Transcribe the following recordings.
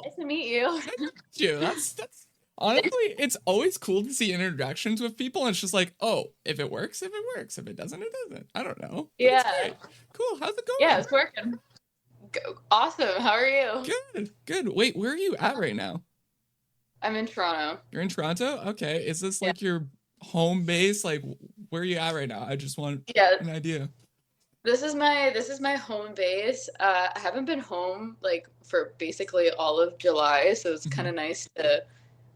Nice to meet you. you. That's honestly, it's always cool to see interactions with people, and it's just like, oh, if it works, if it works, if it doesn't, it doesn't. I don't know, but it's Yeah. great. Cool. How's it Yeah, going? it's working. Awesome. How are you? Good. Good. Wait, where are you at right now? I'm in Toronto. You're in Toronto. Okay. Is this Yeah. like your home base? Like, where are you at right now? I just want Yeah. an idea. This is my home base. I haven't been home like for basically all of July, so it's kind Mhm. of nice to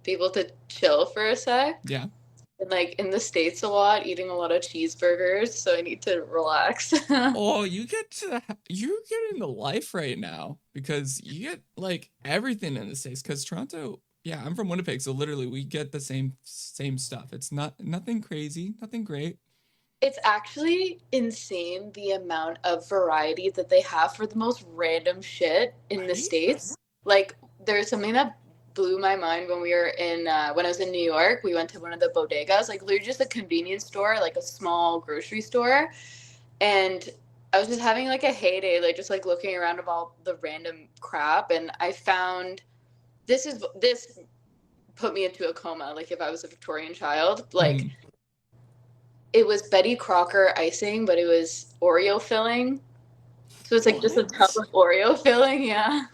be able to chill for a sec. Yeah. And like in the States a lot, eating a lot of cheeseburgers, so I need to relax. Oh, you're getting the life right now because you get like everything in the States. Because Toronto, yeah, I'm from Winnipeg, so literally we get the same stuff. It's nothing crazy, nothing great. It's actually insane the amount of variety that they have for the most random shit in the Right? States. Like, there's something that blew my mind when we were when I was in New York. We went to one of the bodegas, like literally just a convenience store, like a small grocery store. And I was just having like a heyday, like just like looking around of all the random crap. And I found this put me into a coma, like if I was a Victorian child. Like, Mhm. it was Betty Crocker icing, but it was Oreo filling. So it's like just a tub What? of Oreo filling. Yeah.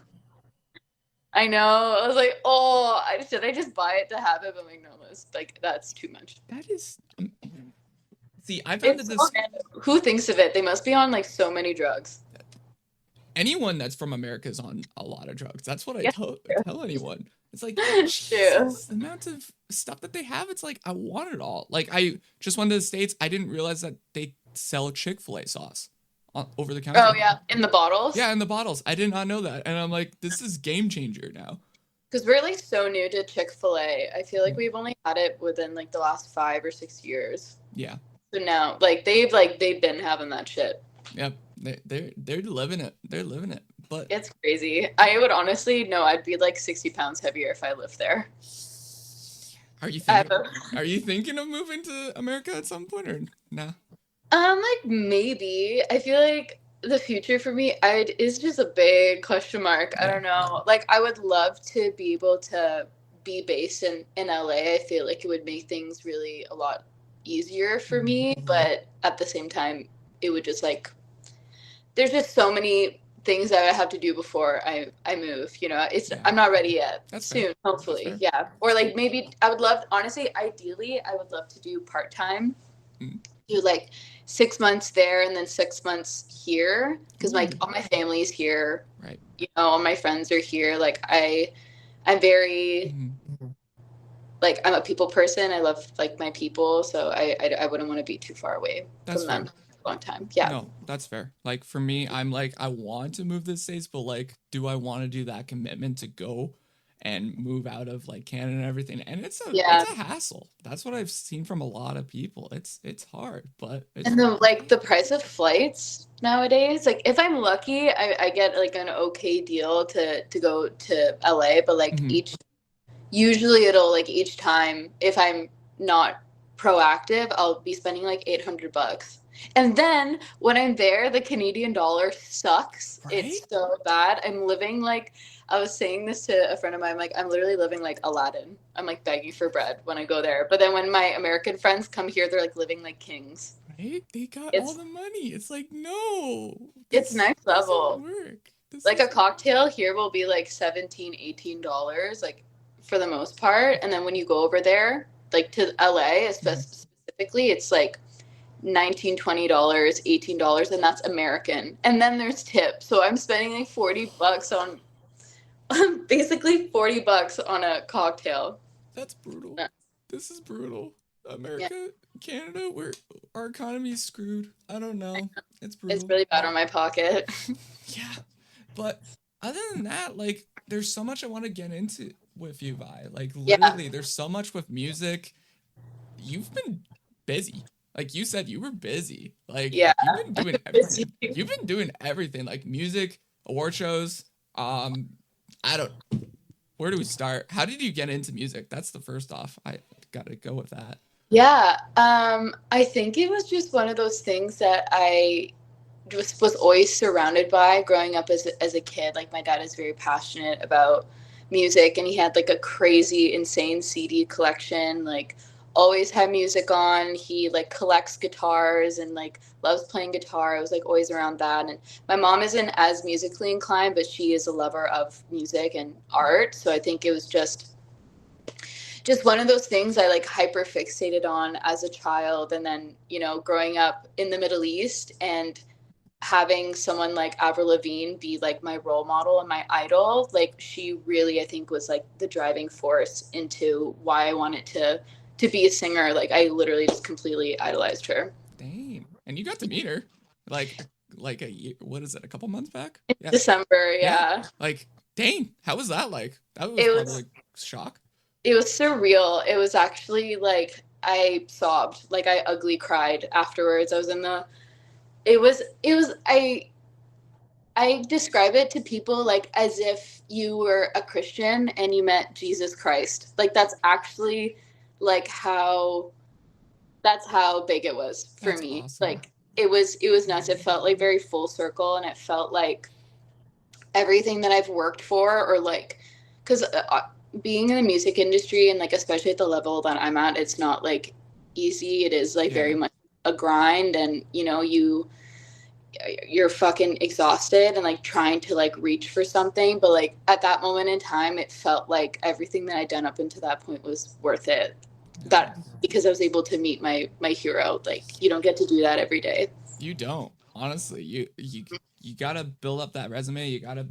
I know. I was like, oh, should I just buy it to have it? But I'm like, no, it's like that's too much. That is. See, I found that It's so this random. Who thinks of it? They must be on like so many drugs. anyone that's from America is on a lot of drugs. That's what I Yeah, tell anyone. It's like true. Jesus, the amount of stuff that they have. It's like I want it all. Like I just went to the States. I didn't realize that they sell Chick-fil-A sauce over the Oh counter. yeah, in the bottles. Yeah, in the bottles. I did not know that, and I'm like, this is game changer now. Because we're like so new to Chick-fil-A. I feel like Mm. we've only had it within like the last 5 or 6 years. Yeah. So now, like they've been having that shit. Yep. They're living it. They're living it. But It's crazy. I would honestly no, I'd be like 60 pounds heavier if I lived there. are you I have thinking? a, Are you thinking of moving to America at some point or nah? like maybe. I feel like the future for me is just a big question mark. I Yeah. don't know. Like I would love to be able to be based in LA. I feel like it would make things really a lot easier for Mhm. me, but at the same time, it would just like there's just so many things that I have to do before I move. You know, Yeah. I'm not ready yet. That's fair. Soon, That's hopefully, fair. yeah. Or like maybe I would love, honestly, ideally, I would love to do part time. Mm. Do like 6 months there and then 6 months here because Ooh. like all my family's here. Right. You know, all my friends are here. Like I'm very Mhm. like I'm a people person. I love like my people, so I wouldn't want to be too far away That's from them fair. for a long time. Yeah. No, that's fair. Like for me, I'm like I want to move to the States, but like, do I want to do that commitment to go and move out of like Canada and everything? And Yeah. it's a hassle. That's what I've seen from a lot of people. It's hard, but it's And the like the price of flights nowadays, like if I'm lucky, I get like an okay deal to go to LA, but like Mhm. usually it'll like each time if I'm not proactive, I'll be spending like 800 bucks. And then when I'm there, the Canadian dollar sucks. Right? It's so bad. I'm living like I was saying this to a friend of mine, like I'm literally living like Aladdin. I'm like begging for bread when I go there. But then when my American friends come here, they're like living like kings. Right? They got all It's the money. It's like, no, it's this next doesn't level. work. This Like a doesn't work. cocktail here will be like 17, $18, like for the most part. And then when you go over there, like to LA Mhm. specifically, it's like 19, $20, $18, and that's American. And then there's tips. So I'm spending like 40 bucks on basically 40 bucks on a cocktail. That's brutal. This is brutal. Yeah, America, Canada, our economy is screwed. I don't know. It's it's brutal. really bad on my pocket. Yeah. But other than that, like there's so much I want to get into with you, Vi. Like Yeah, literally, there's so much with music. You've been busy. Like you said, you were busy. Like yeah. you've been doing Busy. everything. You've been doing everything, like music, award shows. Um, I don't. Where do we start? How did you get into music? That's the first off. I gotta go with that. Yeah, I think it was just one of those things that I just was always surrounded by growing up as a kid. Like my dad is very passionate about music, and he had like a crazy, insane CD collection. Like always had music on. He like collects guitars and like loves playing guitar. I was like always around that. And my mom isn't as musically inclined, but she is a lover of music and art. So I think it was just one of those things I like hyper fixated on as a child. And then, you know, growing up in the Middle East and having someone like Avril Lavigne be like my role model and my idol, like she really, I think, was like the driving force into why I wanted to be a singer. Like I literally just completely idolized her. Dang. And you got to meet her like a year, what is it, a couple months back? In Yeah. December, Yeah. yeah. Like, dang, how was that like? That was It probably was like shock. it was surreal. It was actually like I sobbed, like I ugly cried afterwards. I was in the it was I describe it to people like as if you were a Christian and you met Jesus Christ. Like that's actually like how big it was for That's me. awesome. Like it was nuts. It felt like very full circle, and it felt like everything that I've worked for, or like cuz being in the music industry and like especially at the level that I'm at, it's not like easy. It is like Yeah. very much a grind, and you know, you're fucking exhausted and like trying to like reach for something, but like at that moment in time it felt like everything that I'd done up until that point was worth it. That Nice. because I was able to meet my hero. Like you don't get to do that every day. You don't. Honestly, you got to build up that resume. You got to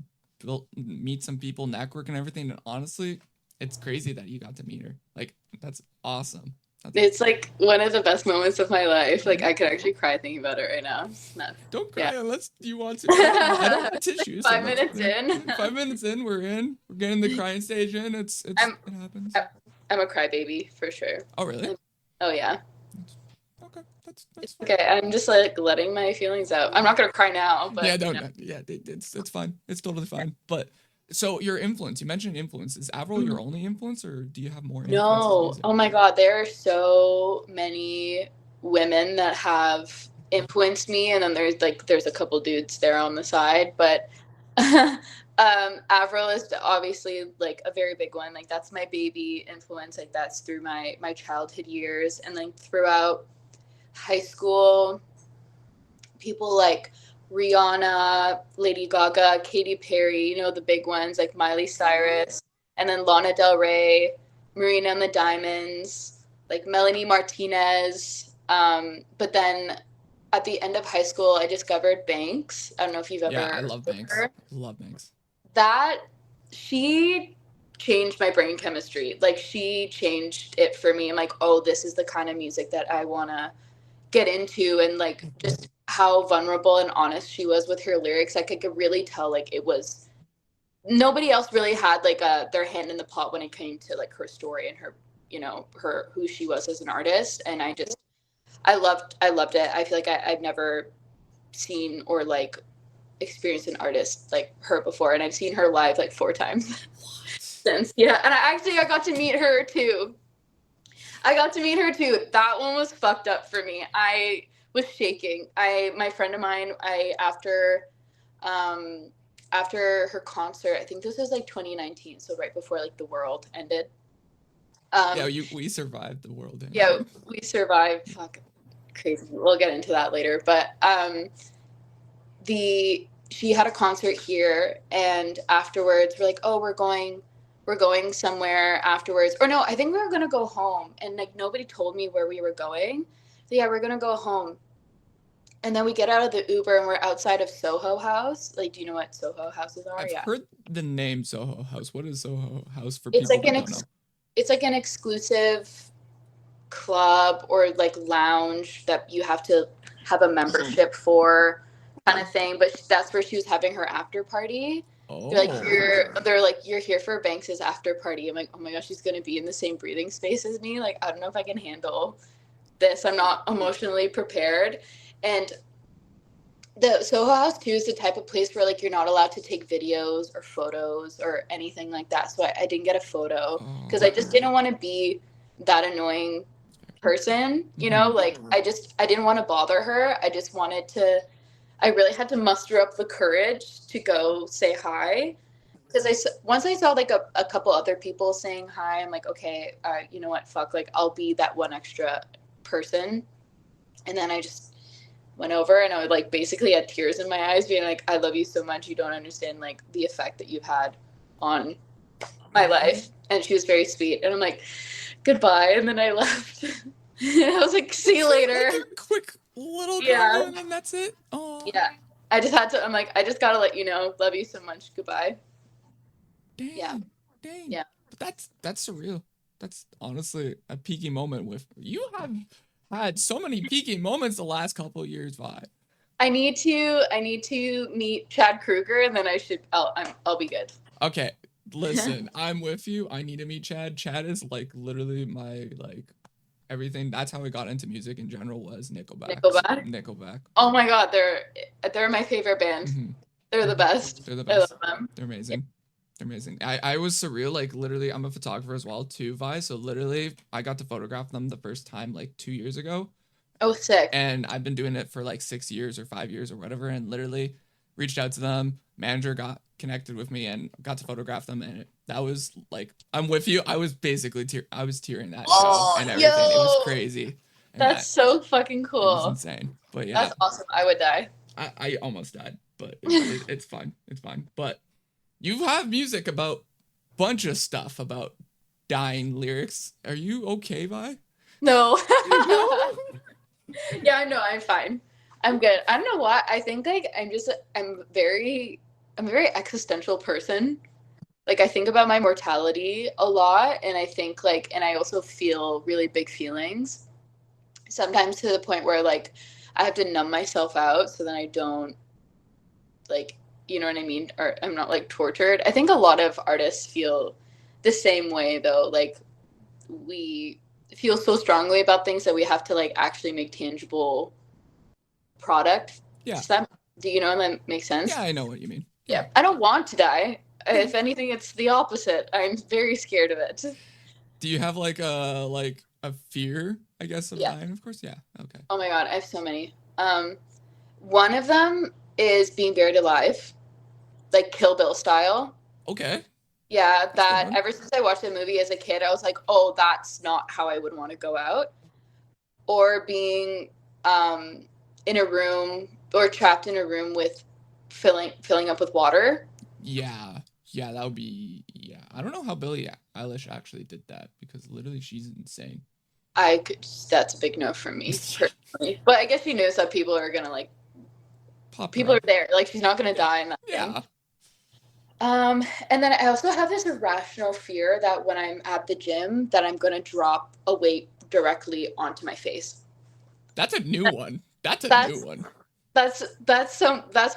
meet some people, network and everything. And honestly, it's crazy that you got to meet her. Like that's awesome. That's It's like one of the best moments of my life. Like yeah. I could actually cry thinking about it right now. It's nuts. Don't Yeah. cry unless you want to. I don't have tissues. So 5 minutes in. 5 minutes in, we're in. We're getting the crying stage in. It happens. I'm a crybaby for sure. Oh really? Oh yeah. Okay, that's It's fine. okay. I'm just like letting my feelings out. I'm not gonna cry now, but Yeah, don't. Yeah, it's fine. It's totally fine. But so your influence, you mentioned influence. Is Avril your only influence, or do you have more influences in no. music? Oh my God, there are so many women that have influenced me, and then there's a couple dudes there on the side, but Avril is obviously like a very big one. Like that's my baby influence. Like that's through my childhood years, and then throughout high school, people like Rihanna, Lady Gaga, Katy Perry, you know, the big ones like Miley Cyrus, and then Lana Del Rey, Marina and the Diamonds, like Melanie Martinez. But then at the end of high school, I discovered Banks. I don't know if you've Yeah, ever I heard love of Banks. her. I love Banks. That she changed my brain chemistry. Like she changed it for me. I'm like, oh, this is the kind of music that I want to get into, and like just how vulnerable and honest she was with her lyrics. Like I could really tell like it was nobody else really had like their hand in the pot when it came to like her story and her, you know, her who she was as an artist. And I loved it. I feel like I've never seen or like experienced an artist like her before, and I've seen her live like 4 times since. Yeah, and I got to meet her too. That one was fucked up for me. I was shaking. My friend of mine, after her concert, I think this was like 2019, so right before like the world ended. Yeah, we survived the world. Yeah, we survived. Fuck, crazy. We'll get into that later. But she had a concert here, and afterwards we're like, oh, we're going somewhere afterwards. Or no, I think we were gonna go home, and like nobody told me where we were going. So yeah, we're gonna go home. And then we get out of the Uber and we're outside of Soho House. Like, do you know what Soho Houses are? I've Yeah. heard the name Soho House. What is Soho House for It's people like that don't know? it's like an exclusive club or like lounge that you have to have a membership for, kind of thing. But that's where she was having her after party. Oh. They're like, you're here for Banks's after party. I'm like, oh my gosh, she's gonna be in the same breathing space as me. Like, I don't know if I can handle this. I'm not emotionally prepared. And the Soho House too is the type of place where like you're not allowed to take videos or photos or anything like that. So I didn't get a photo because I just didn't want to be that annoying person, you know. Like I didn't want to bother her. I really had to muster up the courage to go say hi. because once I saw like a couple other people saying hi, I'm like, okay, you know what, fuck, like I'll be that one extra person. And then I just went over and I would like basically had tears in my eyes, being like, I love you so much. You don't understand like the effect that you've had on my life. And she was very sweet. And I'm like, goodbye. And then I left. And I was like, see you later. Like a quick little Yeah. convo and then that's it. Oh. Yeah. I just had to, I'm like, I just gotta let you know, love you so much. Goodbye. Dang. Yeah. Dang. Yeah. But that's surreal. That's honestly a peaky moment with you have had so many peaky moments the last couple of years, Vi. I need to meet Chad Kruger and then I'll be good. Okay. Listen, I'm with you. I need to meet Chad. Chad is like literally my like everything. That's how I got into music in general was Nickelback. Nickelback. Oh my god, they're my favorite band. Mm-hmm. They're the best. They're the best. I love them. They're amazing. They're amazing. I was surreal. Like literally, I'm a photographer as well too, Vi. So literally, I got to photograph them the first time like 2 years ago. Oh, sick. And I've been doing it for like 6 years or 5 years or whatever. And literally, reached out to them. Manager got connected with me and got to photograph them. And that was like, I'm with you. I was basically I was tearing that show and everything. It was crazy. And that's so fucking cool. It was insane. But yeah, that's awesome. I would die. I almost died, but it's fine. It's fine. But you have music about bunch of stuff about dying lyrics. Are you okay, Vi? No. Yeah, no, I'm fine. I'm good. I don't know why. I think like I'm a very existential person. Like I think about my mortality a lot, and I think like, and I also feel really big feelings. Sometimes to the point where like I have to numb myself out so then I don't like, you know what I mean? Or I'm not like tortured. I think a lot of artists feel the same way though. Like we feel so strongly about things that we have to like actually make tangible product. Yeah. Do you know that makes sense? Yeah, I know what you mean. Yeah. I don't want to die. If anything, it's the opposite. I'm very scared of it. Do you have like a fear, I guess, of dying? Of course, yeah. Okay. Oh my god, I have so many. One of them is being buried alive, like Kill Bill style. Okay. Yeah, that ever since I watched the movie as a kid, I was like, oh, that's not how I would want to go out. Or being in a room or trapped in a room with filling up with water. Yeah, that would be, yeah. I don't know how Billie Eilish actually did that because literally she's insane. That's a big no for me personally. But I guess she knows that people are gonna like, people are there. Like she's not gonna die in that thing. And then I also have this irrational fear that when I'm at the gym that I'm going to drop a weight directly onto my face. That's a new one. That's a new one. That's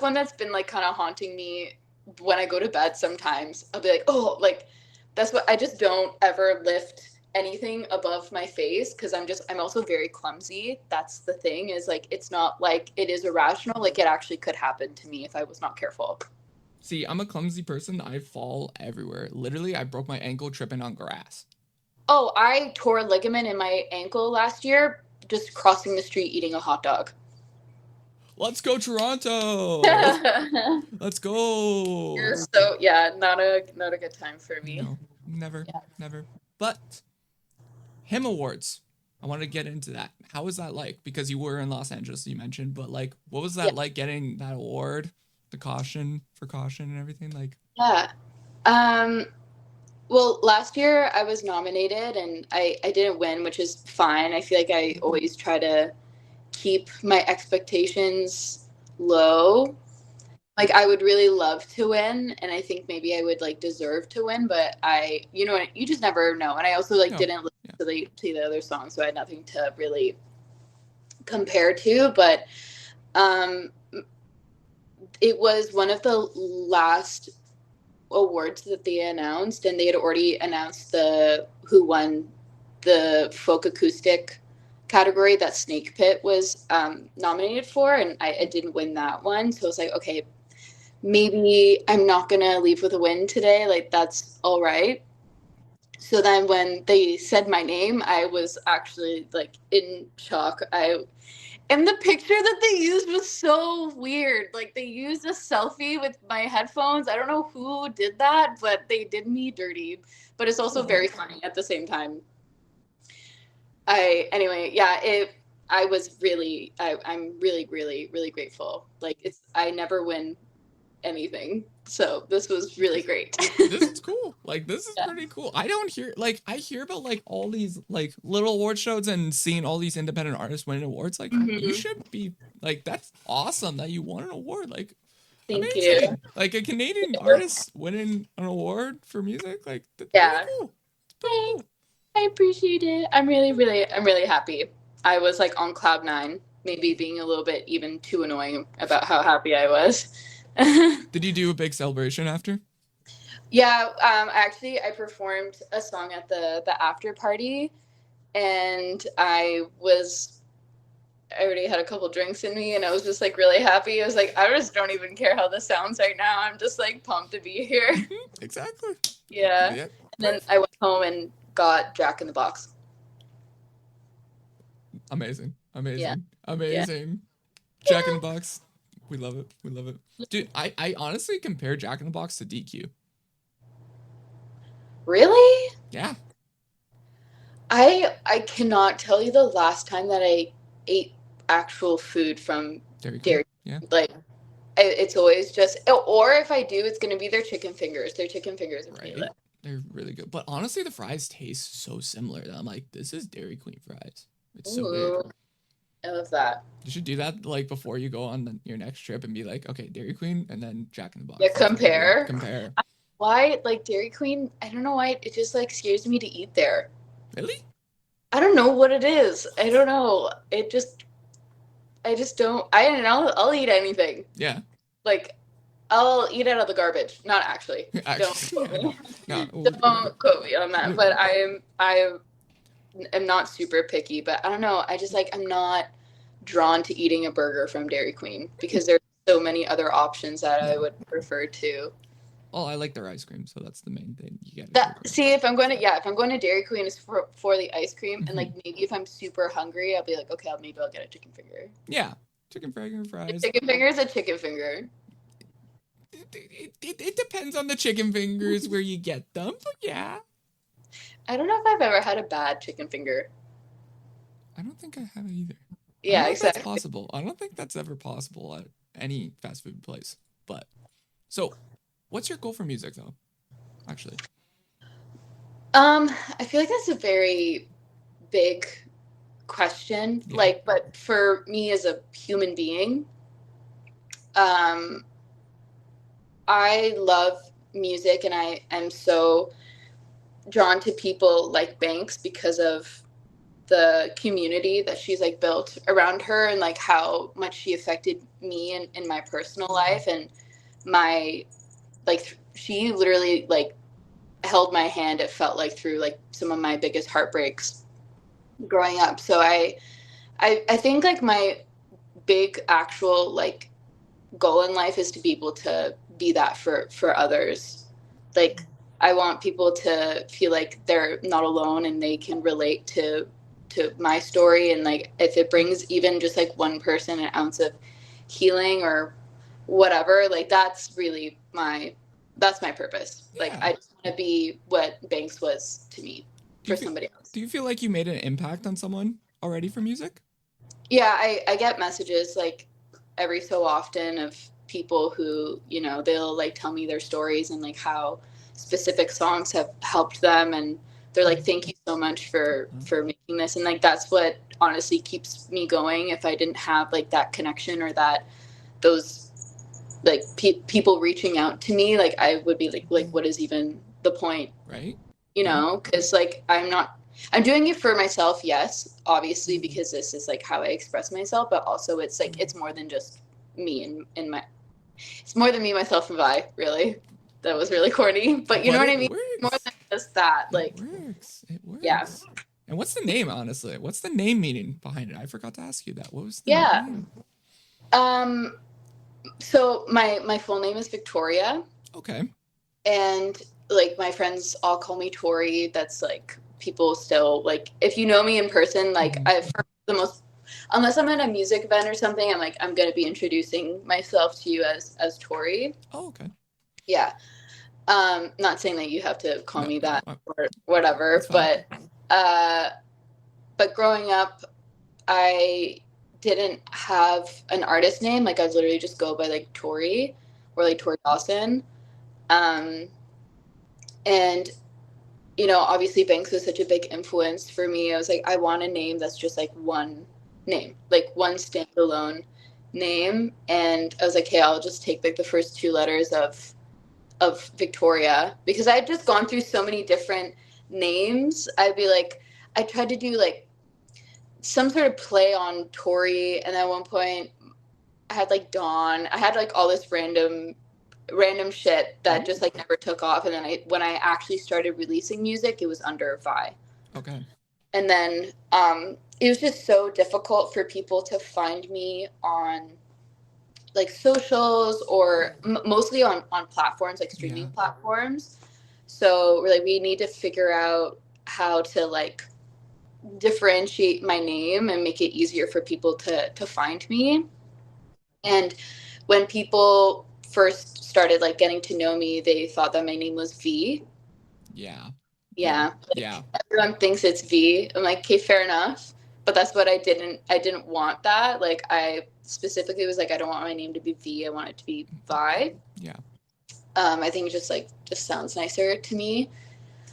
one that's been like kind of haunting me when I go to bed sometimes. I'll be like, oh, like that's what I just don't ever lift anything above my face because I'm also very clumsy. That's the thing is like, it's not like it is irrational. Like it actually could happen to me if I was not careful. See, I'm a clumsy person. I fall everywhere. Literally, I broke my ankle tripping on grass. Oh, I tore a ligament in my ankle last year just crossing the street eating a hot dog. Let's go, Toronto! Let's go! So, yeah, not a good time for me. No, never. But, HIM Awards. I want to get into that. How was that like? Because you were in Los Angeles, you mentioned, but like, what was that like getting that award? The caution and everything like well last year I was nominated and I didn't win, which is fine. I feel like I always try to keep my expectations low. Like I would really love to win and I think maybe I would like deserve to win, but you just never know. And I also like didn't listen to the other songs, so I had nothing to really compare to, but it was one of the last awards that they announced, and they had already announced who won the folk acoustic category that Snake Pit was nominated for, and I didn't win that one. So I was like, okay, maybe I'm not gonna leave with a win today. Like that's all right. So then when they said my name, I was actually like in shock. And the picture that they used was so weird. Like, they used a selfie with my headphones. I don't know who did that, but they did me dirty. But it's also very funny at the same time. Anyway, yeah, I'm really, really, really grateful. Like, I never win anything. So this was really great. This is cool. Like, this is pretty cool. I hear about like all these like little award shows and seeing all these independent artists winning awards. Like, you should be like, that's awesome that you won an award. Like, Thank amazing. you. Like, a Canadian artist winning an award for music. Like, that's Yeah. pretty cool. It's pretty cool. I appreciate it. I'm really happy. I was like on cloud 9, maybe being a little bit even too annoying about how happy I was. Did you do a big celebration after? Yeah, actually, I performed a song at the after party, and I already had a couple drinks in me, and I was just like really happy. I was like, I just don't even care how this sounds right now. I'm just like pumped to be here. Exactly. Yeah. And then I went home and got Jack in the Box. Amazing. Yeah. Jack in the Box. We love it. Dude, I honestly compare Jack in the Box to DQ. Really? Yeah. I cannot tell you the last time that I ate actual food from Dairy Queen. Yeah. Like, it's always just, or if I do, it's going to be their chicken fingers. Their chicken fingers are really good. They're really good. But honestly, the fries taste so similar that I'm like, this is Dairy Queen fries. It's so good. I love that. You should do that like before you go on your next trip and be like, okay, Dairy Queen and then Jack in the Box. Yeah, compare. Why? Like, Dairy Queen, I don't know why, it just like scares me to eat there. Really? I don't know what it is. I don't know. I just don't. I'll eat anything. Yeah. Like, I'll eat out of the garbage. Not actually. Don't quote me. Don't quote me on that. But I am not super picky. But I don't know. I just like, I'm not drawn to eating a burger from Dairy Queen because there's so many other options that I would prefer to. Oh, I like their ice cream, so that's the main thing. You get that. See, if I'm going to Dairy Queen, it's for the ice cream, and like maybe if I'm super hungry, I'll be like, okay, maybe I'll get a chicken finger. Yeah, chicken finger fries. A chicken finger is a chicken finger. It depends on the chicken fingers where you get them, but yeah. I don't know if I've ever had a bad chicken finger. I don't think I have either. Yeah, exactly. That's possible. I don't think that's ever possible at any fast food place. But so. What's your goal for music, though? Actually, I feel like that's a very big question. Yeah. Like, but for me as a human being, I love music, and I am so drawn to people like Banks because of the community that she's like built around her, and like how much she affected me in my personal life, and my. Like, she literally, like, held my hand, it felt like, through, like, some of my biggest heartbreaks growing up. So I think, like, my big actual, like, goal in life is to be able to be that for others. Like, I want people to feel like they're not alone and they can relate to my story. And, like, if it brings even just, like, one person an ounce of healing or whatever, like, that's really my purpose. Yeah. Like, I just want to be what Banks was to me for somebody else. Do you feel like you made an impact on someone already for music? Yeah, I get messages like every so often of people who, you know, they'll like tell me their stories and like how specific songs have helped them, and they're like, thank you so much for making this. And like, that's what honestly keeps me going. If I didn't have like that connection or those like people reaching out to me, like I would be like what is even the point, right? You know, because like I'm doing it for myself, yes, obviously, because this is like how I express myself, but also it's like it's more than just me and my, it's more than me, myself, and I. Really, that was really corny, but you know what I mean. Works. More than just that, like it works. Yeah. And what's the name, honestly? What's the name meaning behind it? I forgot to ask you that. What was the name? So my full name is Victoria. Okay. And like my friends all call me Tori. That's like people still like, if you know me in person, like for the most unless I'm at a music event or something, I'm like, I'm gonna be introducing myself to you as Tori. Oh, okay. Yeah. Not saying that you have to call No, me no, that or whatever, it's fine. uh, but growing up, I didn't have an artist name. Like I would literally just go by like Tori or like Tori Dawson. Um, and obviously Banks was such a big influence for me. I was like, I want a name that's just like one name, like one standalone name. And I was like, hey, I'll just take like the first two letters of Victoria, because I had just gone through so many different names. I'd be like, I tried to do like some sort of play on Tori, and at one point I had like Dawn. I had like all this random shit that just like never took off. And then when I actually started releasing music, it was under Vi. Okay. And then it was just so difficult for people to find me on like socials or mostly on platforms like streaming platforms. So we're like, we need to figure out how to like differentiate my name and make it easier for people to find me. And when people first started like getting to know me, they thought that my name was V. Yeah. Yeah. Yeah. Everyone thinks it's V. I'm like, okay, fair enough. But that's what I didn't want that. Like I specifically was like, I don't want my name to be V. I want it to be Vi. Yeah. I think it just sounds nicer to me.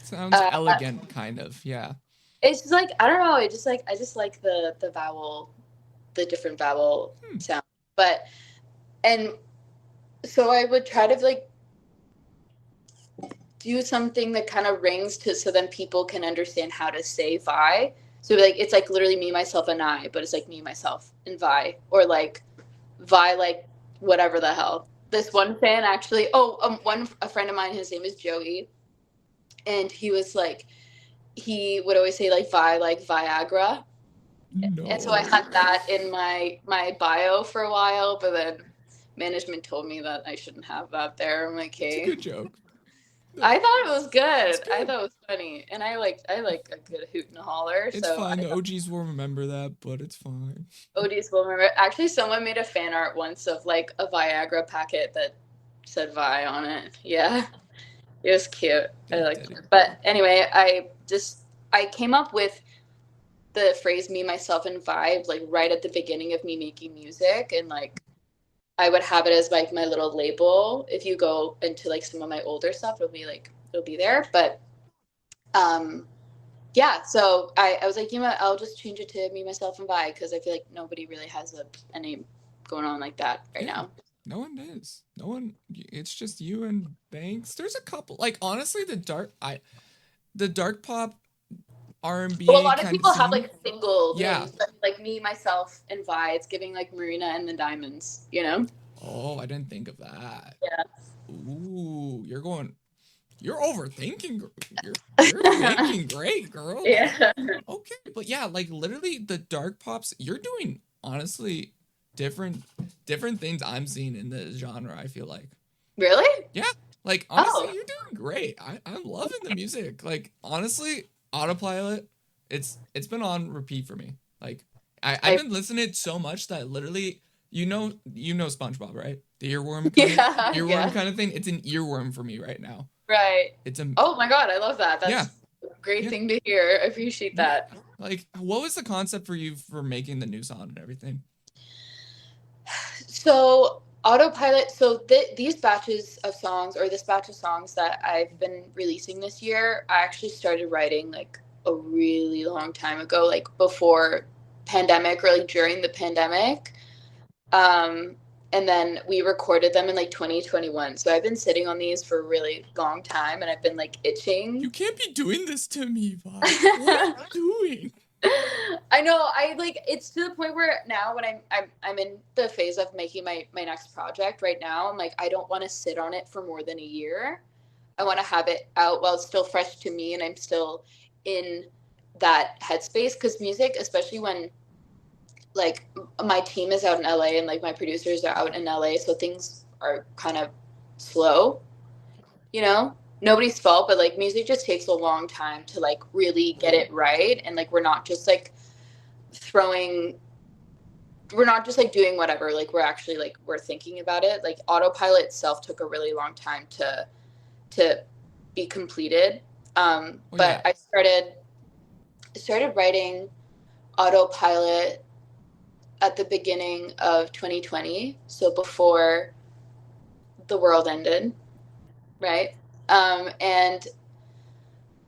Sounds elegant, kind of. Yeah. It's just like, I don't know. I just like the vowel, the different vowel sound. But, and so I would try to like do something that kind of rings to, so then people can understand how to say Vi. So like, it's like literally me, myself, and I, but it's like me, myself, and Vi, or like Vi, like whatever the hell. This one fan actually, a friend of mine, his name is Joey, and he was like, he would always say like Vi, like Viagra. No. And so I had that in my bio for a while, but then management told me that I shouldn't have that there. I'm like, hey. It's a good joke. I thought it was good. I thought it was funny. And I like a good hoot and a holler. It's fine. The OGs will remember that, but it's fine. OGs will remember. Actually, someone made a fan art once of like a Viagra packet that said Vi on it. Yeah. It was cute. I liked it. But anyway, I came up with the phrase me, myself, and Vi like right at the beginning of me making music, and like I would have it as like my little label. If you go into like some of my older stuff, it'll be there. But yeah, so I was like, I'll just change it to me, myself, and Vi, because I feel like nobody really has a name going on like that right now. No one is. No one. It's just you and Banks. There's a couple. Like honestly, the dark pop R&B. Well, a lot of people have like single names, like me, myself, and Vi. It's giving like Marina and the Diamonds, Oh, I didn't think of that. Yeah. Ooh, you're overthinking. You're thinking great, girl. Yeah. Okay, but yeah, like literally the dark pops. You're doing honestly different things I'm seeing in the genre. I feel like. Really? Yeah. Like honestly, you're doing great. I'm loving the music. Like honestly, Autopilot, it's been on repeat for me. Like I've been listening to it so much that literally, you know SpongeBob, right? The earworm kind of thing. It's an earworm for me right now. Right. Oh my god, I love that. That's a great thing to hear. I appreciate that. Like, what was the concept for you for making the new song and everything? So Autopilot, these batches of songs, or this batch of songs that I've been releasing this year, I actually started writing like a really long time ago, like before pandemic or like during the pandemic. And then we recorded them in like 2021. So I've been sitting on these for a really long time, and I've been like itching. You can't be doing this to me, Vi. What are you doing? I know. It's to the point where now when I'm in the phase of making my next project right now, I'm like, I don't want to sit on it for more than a year. I want to have it out while it's still fresh to me and I'm still in that headspace, because music, especially when like my team is out in LA and like my producers are out in LA, so things are kind of slow, nobody's fault, but like music just takes a long time to like really get it right. And like we're not just like throwing we're not just like doing whatever, like we're actually like we're thinking about it. Like Autopilot itself took a really long time to be completed. Oh But yeah. I started writing Autopilot at the beginning of 2020, so before the world ended, right? And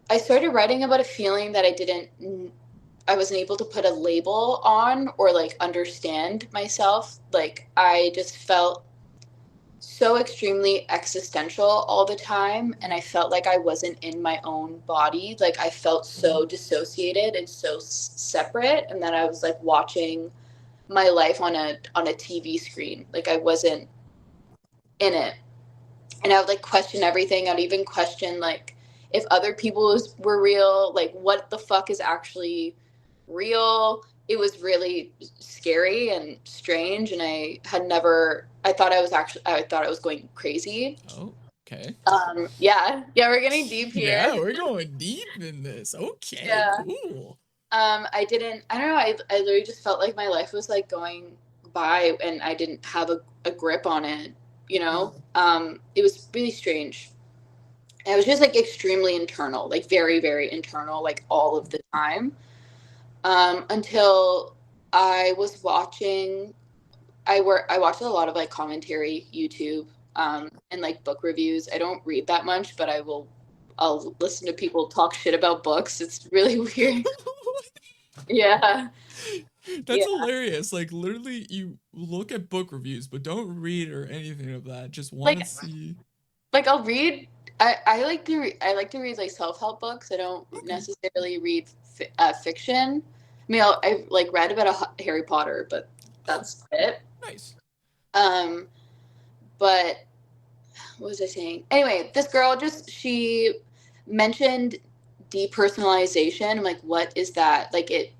I started writing about a feeling that I wasn't able to put a label on or like understand myself. Like I just felt so extremely existential all the time, and I felt like I wasn't in my own body. Like I felt so dissociated and so separate, and that I was like watching my life on a TV screen. Like I wasn't in it. And I would like question everything. I'd even question like if other people were real, like what the fuck is actually real. It was really scary and strange, and I thought I was going crazy. Oh, okay. Yeah, we're getting deep here. Yeah, we're going deep in this. Okay, Yeah. cool. I don't know, I literally just felt like my life was like going by and I didn't have a grip on it, you know? It was really strange. I was just like extremely internal, like very, very internal, like all of the time. Until I was watching, I watched a lot of like commentary YouTube, and like book reviews. I don't read that much, but I'll listen to people talk shit about books. It's really weird. Yeah. That's Yeah. hilarious. Like literally you look at book reviews but don't read or anything of that. Just want to Like see. I'll read. I like to read like self help books. I don't Okay. necessarily read fiction. I mean, I've like read about Harry Potter, but Oh, that's it. nice. Um, but what was I saying? Anyway, this girl just she mentioned depersonalization. I'm like, what is that? Like it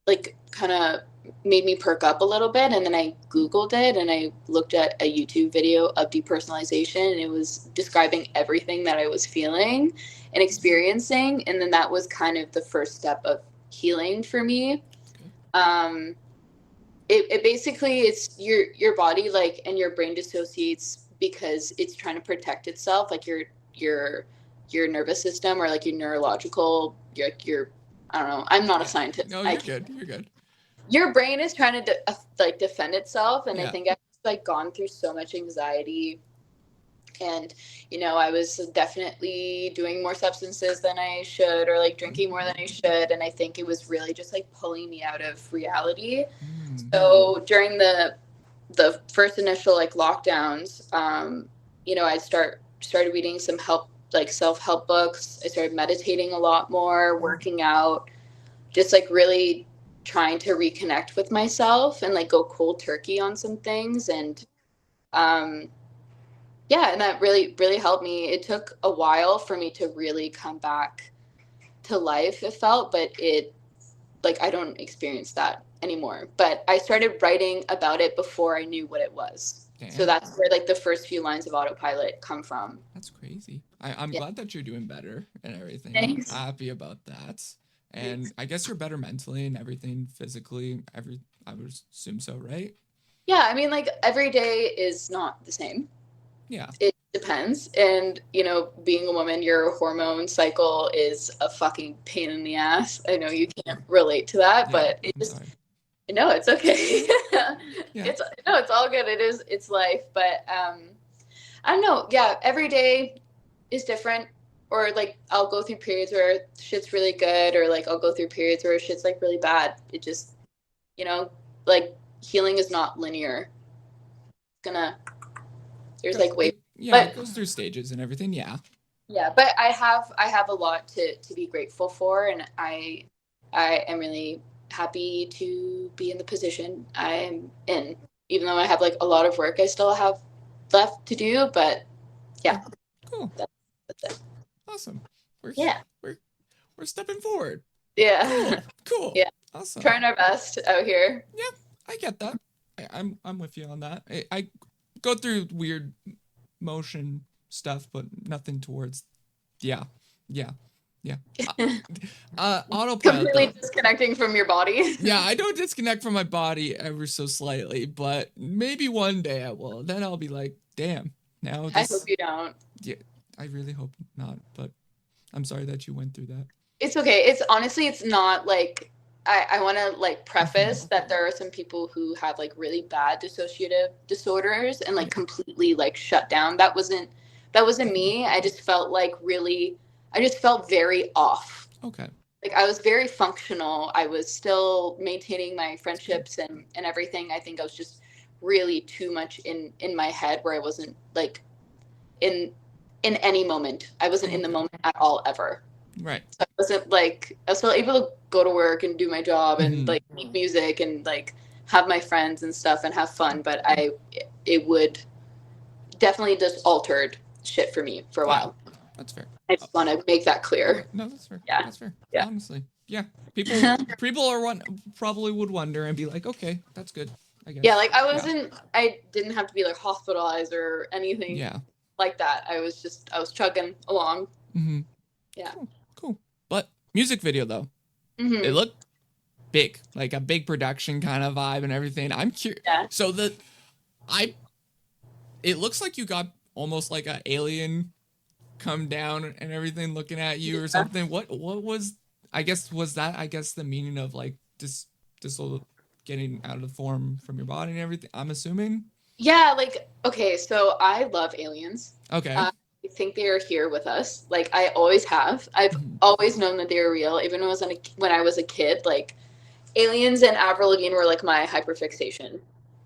like kind of made me perk up a little bit, and then I googled it and I looked at a YouTube video of depersonalization, and it was describing everything that I was feeling and experiencing, and then that was kind of the first step of healing for me. That's good. um it basically it's your body like and your brain dissociates because it's trying to protect itself, like your your nervous system or like your neurological your I don't know, I'm not a Yeah. scientist. No, I you're can't. good. You're good. Your brain is trying to like defend itself, and I Yeah. think I've like gone through so much anxiety, and I was definitely doing more substances than I should, or like drinking more than I should, and I think it was really just like pulling me out of reality. Mm. So during the first initial like lockdowns, I started reading some help like self-help books. I started meditating a lot more, working out, just like really trying to reconnect with myself and like go cold turkey on some things. And um yeah, and that really really helped me. It took a while for me to really come back to life, it felt, but it like I don't experience that anymore. But I started writing about it before I knew what it was. So Damn. that's where like the first few lines of Autopilot come from. That's crazy. I'm Yeah. glad that you're doing better and everything. I'm Thanks. happy about that. Thanks. And I guess you're better mentally and everything physically. I would assume so, right? Yeah, I mean like every day is not the same. Yeah. It depends. And, being a woman, your hormone cycle is a fucking pain in the ass. I know you can't relate to that, Yeah. but it I'm just, sorry. no, it's okay. Yeah. It's all good. It's life. But, I don't know. Yeah. Every day is different. Or like I'll go through periods where shit's really good, or like I'll go through periods where shit's like really bad. It just, you know, like healing is not linear. It's gonna, there's like way, Yeah, it but goes through stages and everything. Yeah. yeah, but I have a lot to be grateful for, and I am really happy to be in the position I'm in. Even though I have like a lot of work I still have left to do, but Yeah. yeah, Cool. that's it. Awesome. We're Yeah. we're we're stepping forward. Yeah. Cool. Cool. Yeah. Awesome. Trying our best out here. Yeah, I get that. I'm with you on that. I go through weird motion stuff, but nothing towards. Yeah, yeah, Yeah. Autopilot Completely though. disconnecting from your body. Yeah, I don't disconnect from my body ever so slightly, but maybe one day I will. Then I'll be like, damn, now I hope this. you don't. Yeah, I really hope not, but I'm sorry that you went through that. It's okay. It's honestly, it's not like I want to like preface that there are some people who have like really bad dissociative disorders and like Yeah. completely like shut down. That wasn't me. I just felt very off. Okay. Like I was very functional. I was still maintaining my That's good. friendships and everything. I think I was just really too much in my head where I wasn't like in in any moment. I wasn't in the Okay. moment at all ever. Right. So I was still able to go to work and do my job and Mhm. like make music and like have my friends and stuff and have fun. But it would definitely just altered shit for me for a Yeah, while. that's fair. I Oh, just want to make that okay. clear. No, that's fair. Yeah. That's fair. Yeah. Honestly, yeah. People are one probably would wonder and be like, okay, that's good. I guess. Yeah, like Yeah. I didn't have to be like hospitalized or anything Yeah. like that. I was chugging along. Mm-hmm. Yeah. Cool. Cool. But music video though, it Hmm. looked big, like a big production kind of vibe and everything. I'm curious. Yeah. So I, it looks like you got almost like an alien come down and everything looking at you or something. What was, I guess, was that, I guess, the meaning of like this little getting out of the form from your body and everything, I'm assuming? Yeah, like okay, so I love aliens. Okay. I think they are here with us. Like I always have. I've Mhm. always known that they were real, even when I was a kid. Like aliens and Avril Lavigne were like my hyperfixation.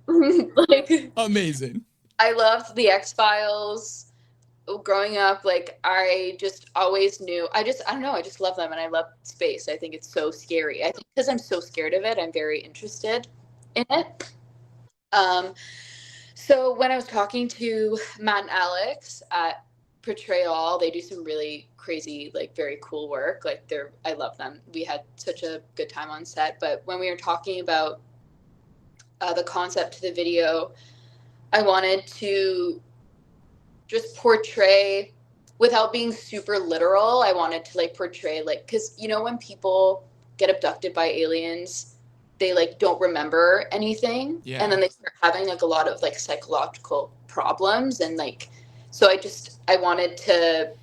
Like Amazing. I loved the X Files. Growing up, like I just always knew. I don't know. I just love them, and I love space. I think it's so scary. I think because I'm so scared of it, I'm very interested in it. Um, So when I was talking to Matt and Alex at Portrayal, they do some really crazy, like very cool work. Like I love them. We had such a good time on set. But when we were talking about the concept to the video, I wanted to just portray without being super literal. I wanted to like portray like because when people get abducted by aliens, they like don't remember anything, Yeah. and then they start having like a lot of like psychological problems and like so I wanted to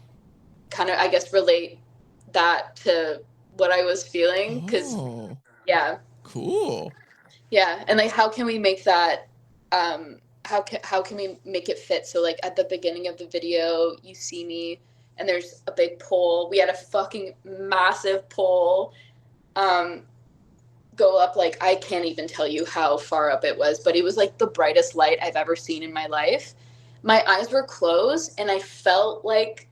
kind of I guess relate that to what I was feeling because Oh, yeah. cool. Yeah, and like how can we make that how can we make it fit? So like at the beginning of the video, you see me and there's a big pole. We had a fucking massive pole go up like I can't even tell you how far up it was, but it was like the brightest light I've ever seen in my life. My eyes were closed and I felt like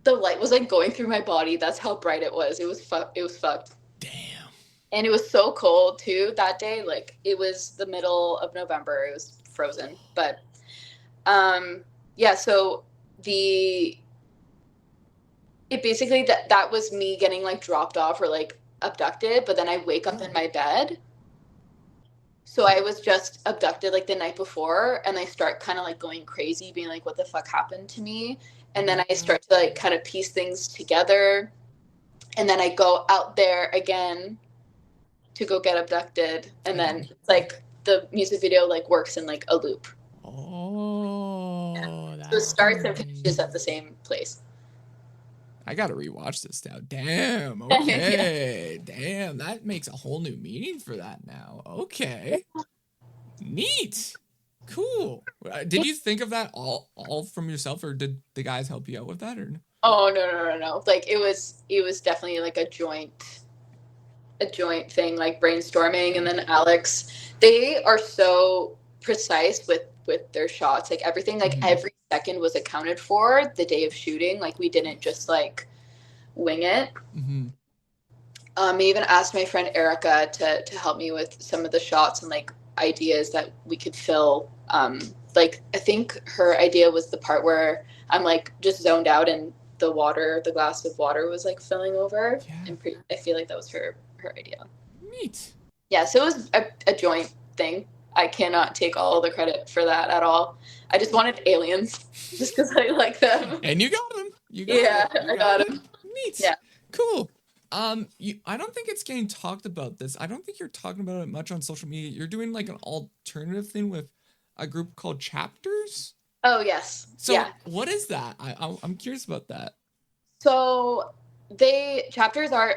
the light was like going through my body. That's how bright it was. It was fucked. Damn. And it was so cold too that day. Like it was the middle of November. It was frozen. But yeah, so the it basically that was me getting like dropped off or like abducted, but then I wake up in my bed. So I was just abducted like the night before and I start kind of like going crazy, being like, what the fuck happened to me? And then I start to like kind of piece things together. And then I go out there again to go get abducted, and then it's like the music video like works in like a loop. Oh, So it starts and finishes at the same place. I gotta rewatch this now. Damn. Yeah. Okay. Damn. That makes a whole new meaning for that now. Okay. Neat. Cool. Did you think of that all from yourself, or did the guys help you out with that, or? Oh no. Like it was definitely like a joint thing, like brainstorming. And then Alex, they are so precise with their shots, like everything, like every second was accounted for the day of shooting. Like we didn't just like wing it. I even asked my friend Erica to help me with some of the shots and like ideas that we could fill. Like I think her idea was the part where I'm like just zoned out and the glass of water was like filling over. Yeah. I feel like that was her idea. Neat. Yeah, so it was a joint thing. I cannot take all the credit for that at all. I just wanted aliens just because I like them. And you got them. I got them. Neat. Yeah. Cool. I don't think it's getting talked about this. I don't think you're talking about it much on social media. You're doing like an alternative thing with a group called Chapters. Oh yes, So yeah. what is that? I'm curious about that. So they chapters are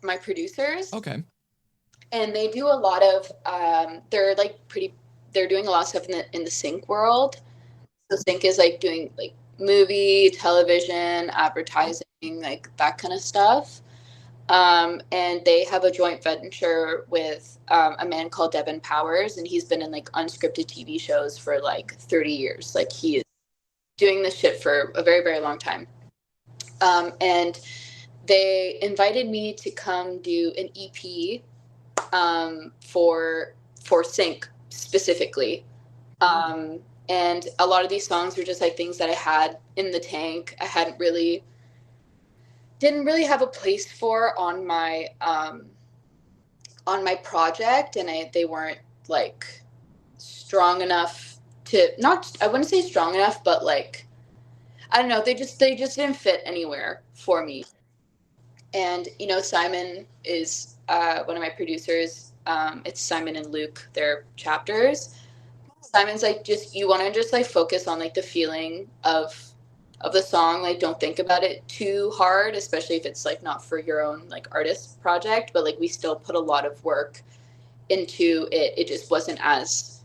my producers, Okay. and they do a lot of they're like pretty. They're doing a lot of stuff in the sync world. So sync is like doing like movie, television, advertising, like that kind of stuff. And they have a joint venture with a man called Devin Powers, and he's been in like unscripted TV shows for like 30 years. Like he is doing this shit for a very, very long time. And they invited me to come do an EP for Sync specifically. And a lot of these songs were just like things that I had in the tank. I hadn't really didn't really have a place for on my project, and they weren't like strong enough to not I wouldn't say strong enough, but like I don't know, they just didn't fit anywhere for me. And Simon is one of my producers. It's Simon and Luke, their chapters. Simon's like, just you want to just like focus on like the feeling of the song, like don't think about it too hard, especially if it's like not for your own like artist project, but like we still put a lot of work into it. It just wasn't as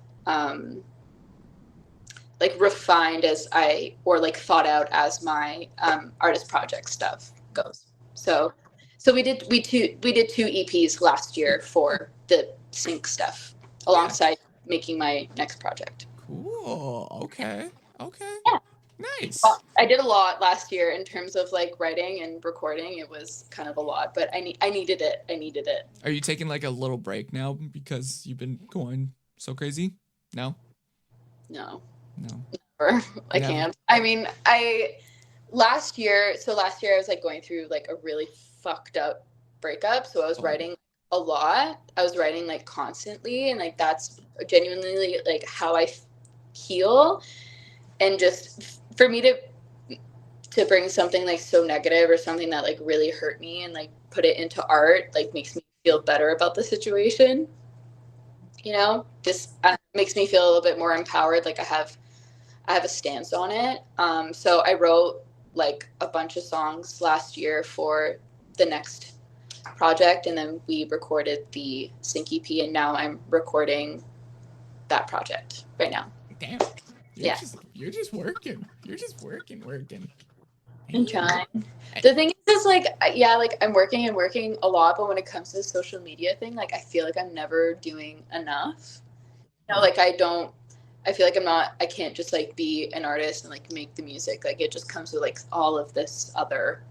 like refined as I or like thought out as my artist project stuff goes. So we did two EPs last year for the sync stuff Yeah. alongside making my next project. Cool. Okay. Okay. Yeah. Nice. Well, I did a lot last year in terms of like writing and recording. It was kind of a lot, but I needed it. I needed it. Are you taking like a little break now because you've been going so crazy? No? No, No. never. I Never. can't. I mean, last year I was like going through like a really fucked up breakup. So I was Oh. writing a lot. I was writing like constantly, and like that's genuinely like how I heal. And just for me to bring something like so negative or something that like really hurt me and like put it into art like makes me feel better about the situation. Just makes me feel a little bit more empowered. Like I have a stance on it. So I wrote like a bunch of songs last year for the next project, and then we recorded the Sync EP, and now I'm recording that project right now. Damn. Yeah. You're just working. You're just working. I'm trying. The thing is like, yeah, like I'm working and working a lot, but when it comes to the social media thing, like I feel like I'm never doing enough. Like I feel like I can't just like be an artist and like make the music. Like it just comes with like all of this other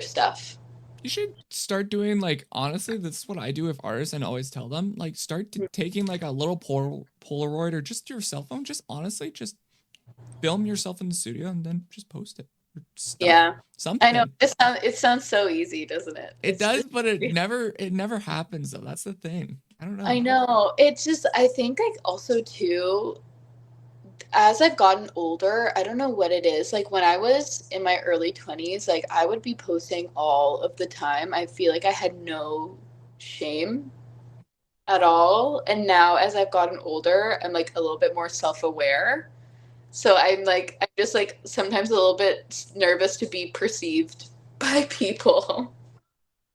stuff. You should start doing like honestly, this is what I do with artists and always tell them. Like start taking like a little Polaroid or just your cell phone. Just honestly, just film yourself in the studio and then just post it. Stuff, yeah. something. I know. It sounds so easy, doesn't it? It does, but it never happens though. That's the thing. I don't know. I know. It's just I think like also too, as I've gotten older, I don't know what it is. Like when I was in my early 20s, like I would be posting all of the time. I feel like I had no shame at all. And now as I've gotten older, I'm like a little bit more self-aware. So I'm just like sometimes a little bit nervous to be perceived by people.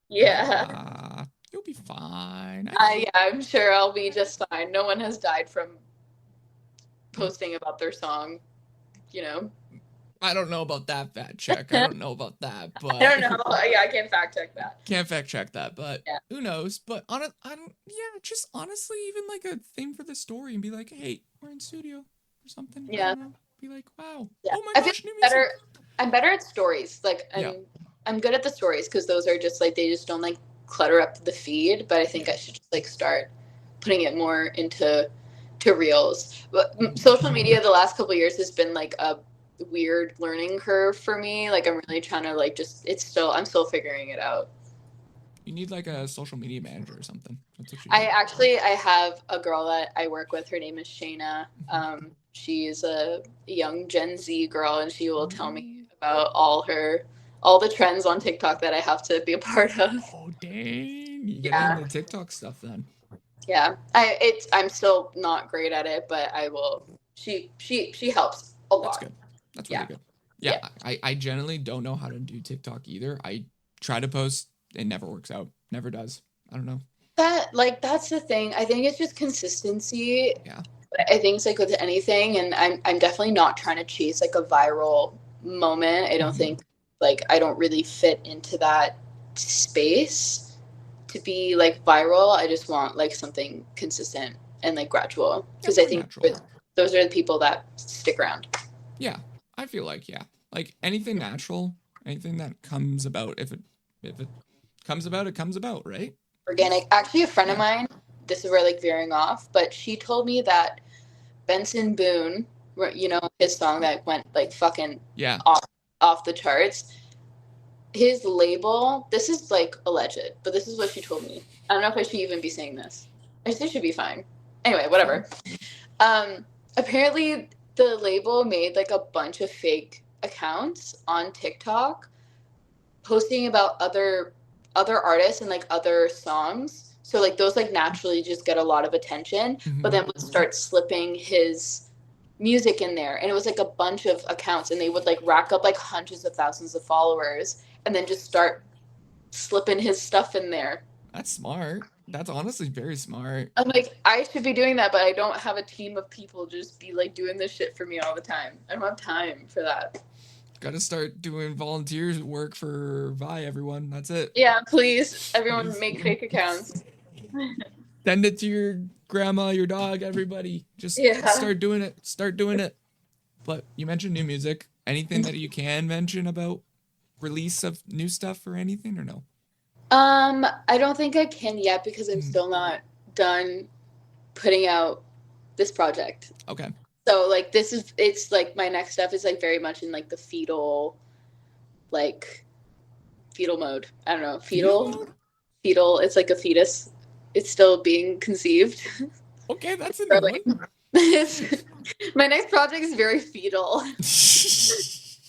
Yeah. You'll be fine. Yeah, I'm sure I'll be just fine. No one has died from posting about their song, I don't know about that fact check. I don't know about that, but I don't know. Yeah, I can't fact check that. Can't fact check that, but yeah. Who knows? But just honestly, even like a thing for the story and be like, hey, we're in studio or something. Yeah. Be like, wow. Yeah. Oh my gosh, I'm better at stories. Like I'm good at the stories because those are just like they just don't like clutter up the feed. But I think I should just like start putting it more into reels. But social media the last couple of years has been like a weird learning curve for me. Like I'm really trying to like I'm still figuring it out. You need like a social media manager or something. That's what you need. I have a girl that I work with. Her name is Shayna. She is a young Gen Z girl, and she will tell me about all her all the trends on TikTok that I have to be a part of. Oh dang, you get Yeah. into TikTok stuff then. Yeah. I'm still not great at it, but I will. She helps a That's lot. good. That's really Yeah. good. Yeah, I generally don't know how to do TikTok either. I try to post, it never works out. Never does. I don't know. That's the thing. I think it's just consistency. Yeah. I think it's like with anything, and I'm definitely not trying to chase like a viral moment. I don't think like I don't really fit into that space to be like viral. I just want like something consistent and like gradual, because I More think natural. those are the people that stick around. Yeah, I feel like like anything natural, anything that comes about. If it comes about, it comes about, right? Organic. Actually, a friend of Yeah. mine. This is where like veering off, but she told me that Benson Boone, you know, his song that went like fucking Yeah. off the charts. His label, this is like alleged, but this is what she told me. I don't know if I should even be saying this. I think it should be fine. Anyway, whatever. Apparently the label made like a bunch of fake accounts on TikTok posting about other artists and like other songs. So like those like naturally just get a lot of attention, but then would start slipping his music in there, and it was like a bunch of accounts, and they would like rack up like hundreds of thousands of followers and then just start slipping his stuff in there. That's smart. That's honestly very smart. I'm like, I should be doing that, but I don't have a team of people just be like doing this shit for me all the time. I don't have time for that. Gotta start doing volunteer work for Vi, everyone. That's it. Yeah, please, everyone make fake accounts. Send it to your grandma, your dog, everybody. Just start doing it. Start doing it. But you mentioned new music. Anything that you can mention about release of new stuff or anything, or no? I don't think I can yet because I'm still not putting out this project. Okay. So like it's like my next step is like very much in like the fetal mode. I don't know, fetal. It's like a fetus. It's still being conceived. Okay, that's a new one. My next project is very fetal. She's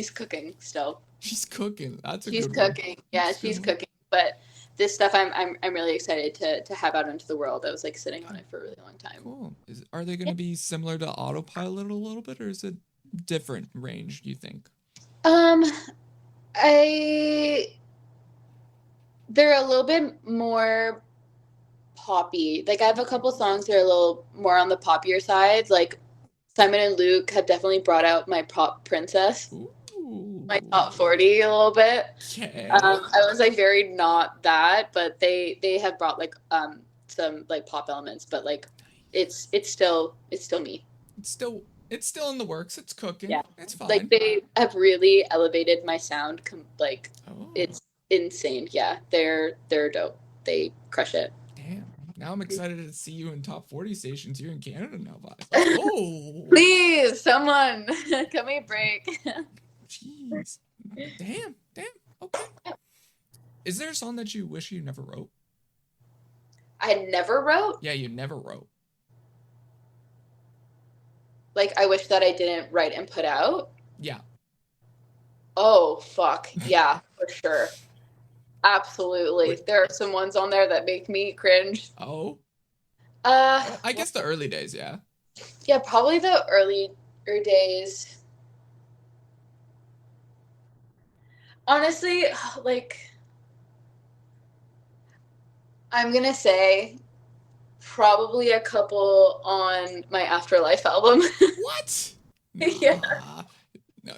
cooking still. She's cooking. That's a she's good cooking. One. Yeah, she's cooking. But this stuff I'm really excited to have out into the world. I was like sitting on it for a really long time. Cool. Are they going to be similar to Autopilot a little bit, or is it different range, do you think? They're a little bit more poppy. Like I have a couple songs that are a little more on the poppier side. Like Simon and Luke have definitely brought out my pop princess. Ooh. My top 40 a little bit. Okay. I was like very not that, but they have brought like some like pop elements, but like it's still me. It's still in the works. It's cooking. Yeah, it's fine. Like they have really elevated my sound. It's insane. Yeah, they're dope. They crush it. Damn. Now I'm excited to see you in top 40 stations here in Canada now, Vi. Oh. Please, someone, cut me a break. Jeez. Damn. Okay. Is there a song that you wish you never wrote? I never wrote? Yeah, you never wrote. Like, I wish that I didn't write and put out? Yeah. Oh, fuck. Yeah, for sure. Absolutely. Wait. There are some ones on there that make me cringe. Oh? I guess the early days, yeah. Yeah, probably the earlier days. Honestly, like, I'm gonna say probably a couple on my Afterlife album. What? No. Yeah.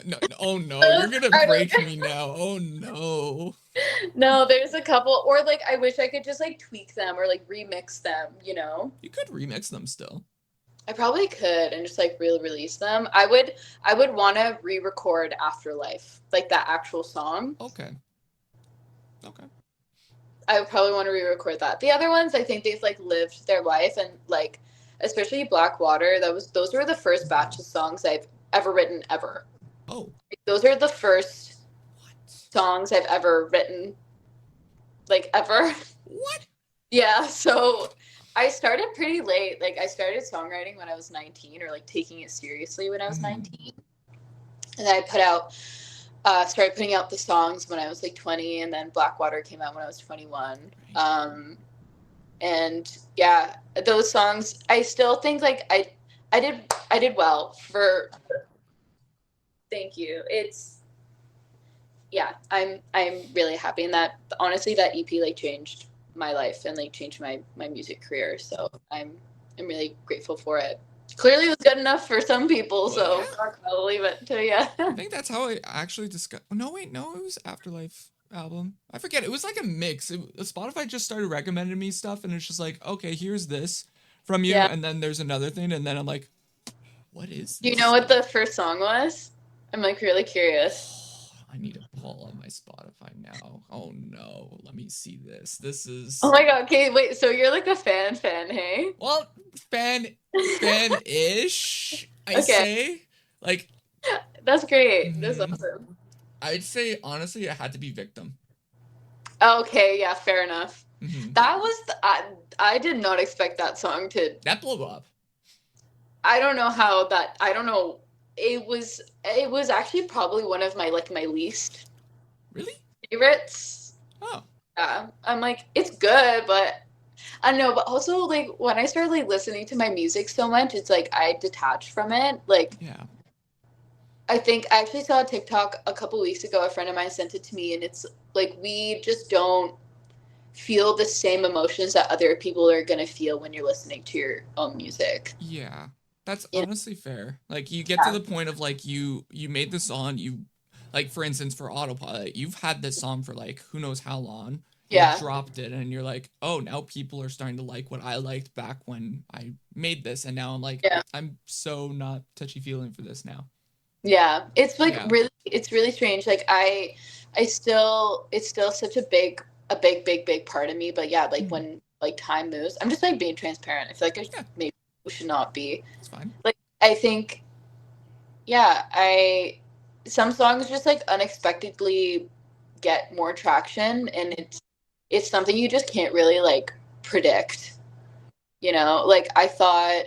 No. Oh no, you're gonna break me now. Oh no. No, there's a couple, or like I wish I could just like tweak them or like remix them, you know? You could remix them still. I probably could and just like re-release them. I would want to re-record Afterlife, like that actual song. Okay. I would probably want to re-record that. The other ones, I think they've like lived their life, and like especially Black Water. Those were the first batch of songs I've ever written ever. Oh. Those are the first songs I've ever written, like ever. What? Yeah. So I started pretty late. Like I started songwriting when I was 19, or like taking it seriously when I was 19. And then I started putting out the songs when I was like 20, and then Blackwater came out when I was 21. And yeah, those songs, I still think like I did well for. Thank you. I'm really happy, and that honestly that EP like changed my life and like changed my music career. So I'm really grateful for it. Clearly it was good enough for some people, so I'll leave it to you. I think that's how I actually discussed. No, wait, no, it was Afterlife album. I forget. It was like a mix. Spotify just started recommending me stuff, and it's just like, okay, here's this from you, and then there's another thing, and then I'm like, what is this? Do you know what the first song was? I'm like really curious. I need to pull up my Spotify now. Oh no, let me see this. This is. Oh my god. Okay, wait. So you're like a fan, hey? Well, fan-ish. I say, like. That's great. That's awesome. I'd say honestly, it had to be Victim. Okay, yeah, fair enough. That was I did not expect that song to. That blew up. I don't know how that. I don't know. It was actually probably one of my my least favorites. Oh. Yeah, I'm like it's good, but I don't know. But also like when I started like listening to my music so much, it's like I detached from it. Like I think I actually saw a TikTok a couple weeks ago. A friend of mine sent it to me, and it's like we just don't feel the same emotions that other people are gonna feel when you're listening to your own music. Yeah. That's honestly fair. Like you get to the point of like you made the song, you like for instance for Autopilot, you've had this song for like who knows how long. You dropped it and you're like, oh, now people are starting to like what I liked back when I made this, and now I'm like, I'm so not touchy-feeling for this now. Yeah. It's like it's really strange. Like it's still such a big part of me. But yeah, like when like time moves, I'm just like being transparent. I feel like maybe should not be. It's fine. Like I think some songs just like unexpectedly get more traction, and it's something you just can't really like predict. You know, like I thought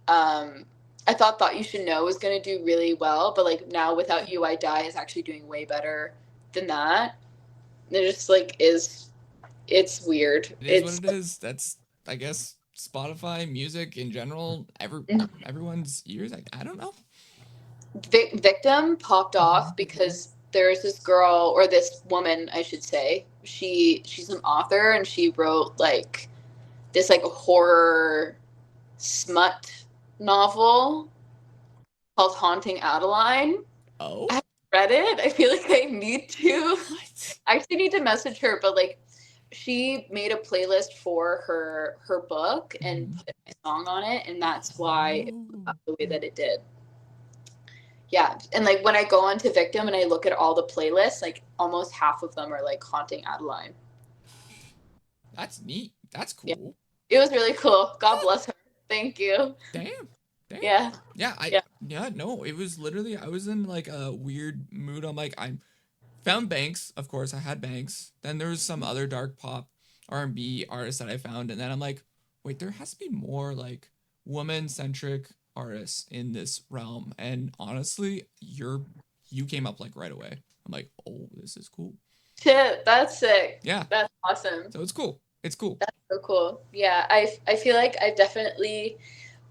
Thought You Should Know was going to do really well, but like now Without You I Die is actually doing way better than that. It just like it's weird. It's what it is. That's I guess Spotify, music in general, everyone's ears. I don't know. Victim popped off because there's this girl, or this woman, I should say. She's an author, and she wrote like this like horror smut novel called Haunting Adeline. Oh, I haven't read it. I feel like I need to. I actually need to message her, but like she made a playlist for her book and put my song on it, and that's why it blew up the way that it did. Yeah, and like when I go onto Victim and I look at all the playlists, like almost half of them are like Haunting Adeline. That's neat. That's cool. Yeah. It was really cool. God bless her. Thank you. Damn. Yeah. No, it was literally, I was in like a weird mood. I'm like, I found Banks, of course. I had Banks. Then there was some other dark pop R&B artists that I found, and then I'm like, wait, there has to be more like woman-centric artists in this realm. And honestly, you came up like right away. I'm like, oh, this is cool. Shit, that's sick. Yeah, that's awesome. So it's cool. It's cool. That's so cool. Yeah, I feel like I definitely,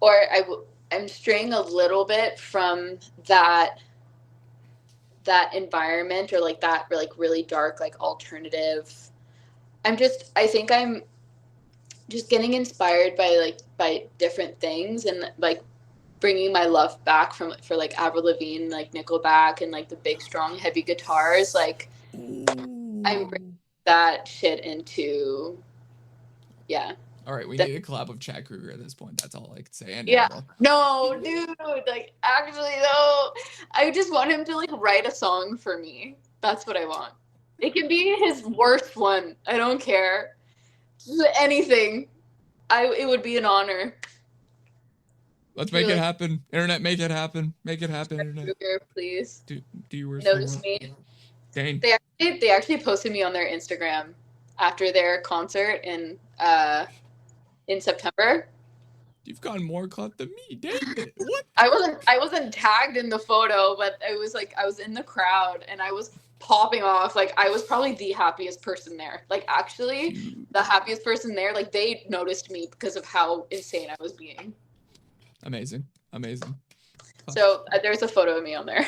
I'm straying a little bit from that environment, or like that like really dark like alternative. I think I'm just getting inspired by different things, and like bringing my love back for like Avril Lavigne, like Nickelback, and like the big strong heavy guitars. Like I'm bringing that shit into All right, we need a collab of Chad Kruger at this point. That's all I could say. And no, dude, like actually though, I just want him to like write a song for me. That's what I want. It can be his worst one. I don't care. Anything. It would be an honor. Let's make it happen. Internet, make it happen. Make it happen, Internet. Kruger, please. Do you notice me? Dang. They actually posted me on their Instagram after their concert in September. You've gotten more caught than me. Dang it. What? I wasn't tagged in the photo, but it was like I was in the crowd and I was popping off. Like I was probably the happiest person there. Like actually You... the happiest person there. Like they noticed me because of how insane I was being. Amazing. Amazing. So there's a photo of me on there.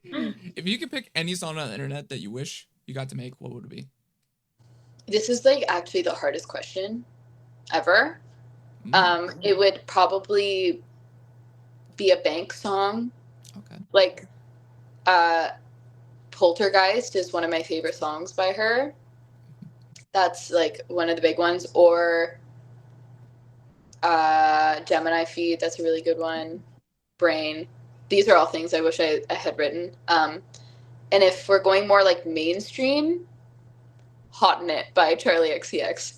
If you could pick any song on the internet that you wish you got to make, what would it be? This is like actually the hardest question ever. It would probably be a Bank song. Okay. Like Poltergeist is one of my favorite songs by her. That's like one of the big ones. Or Gemini Feed, that's a really good one. Brain. These are all things I wish I had written. And if we're going more like mainstream, Hot in It by Charlie XCX.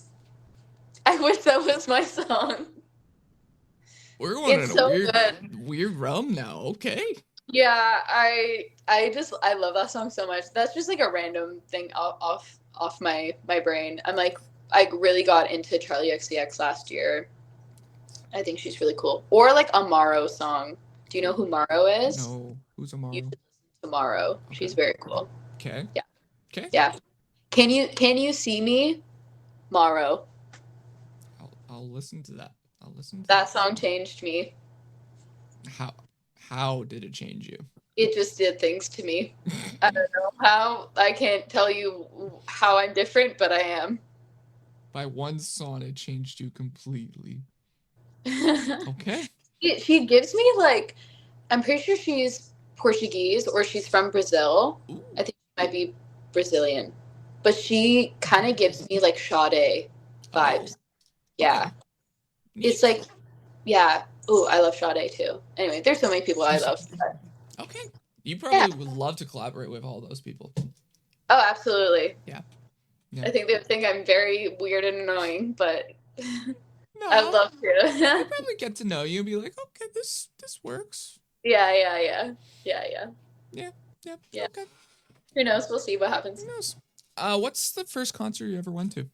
I wish that was my song. We're going It's in so a good. weird realm now. Okay. Yeah, I love that song so much. That's just like a random thing off my brain. I'm like I really got into Charlie XCX last year. I think she's really cool. Or like a Maro song. Do you know who Maro is? No. Who's You Amaro? should listen to Maro. Okay. She's very cool. Okay. Yeah. Okay. Yeah. Can you see me? Maro. I'll listen to that. I'll listen to That song changed me. How did it change you? It just did things to me. I don't know how. I can't tell you how I'm different, but I am. By one song, it changed you completely. Okay. Okay. She gives me like, I'm pretty sure she's Portuguese or she's from Brazil. Ooh. I think she might be Brazilian, but she kind of gives me like Sade vibes. Yeah. Okay. It's like, yeah. Ooh, I love Sade too. Anyway, there's so many people I love. Okay. You probably would love to collaborate with all those people. Oh, absolutely. Yeah. I think they think I'm very weird and annoying, but No, I'd love to. They'll probably get to know you and be like, okay, this works. Yeah. Yeah. Okay. Who knows? We'll see what happens. Who knows? What's the first concert you ever went to?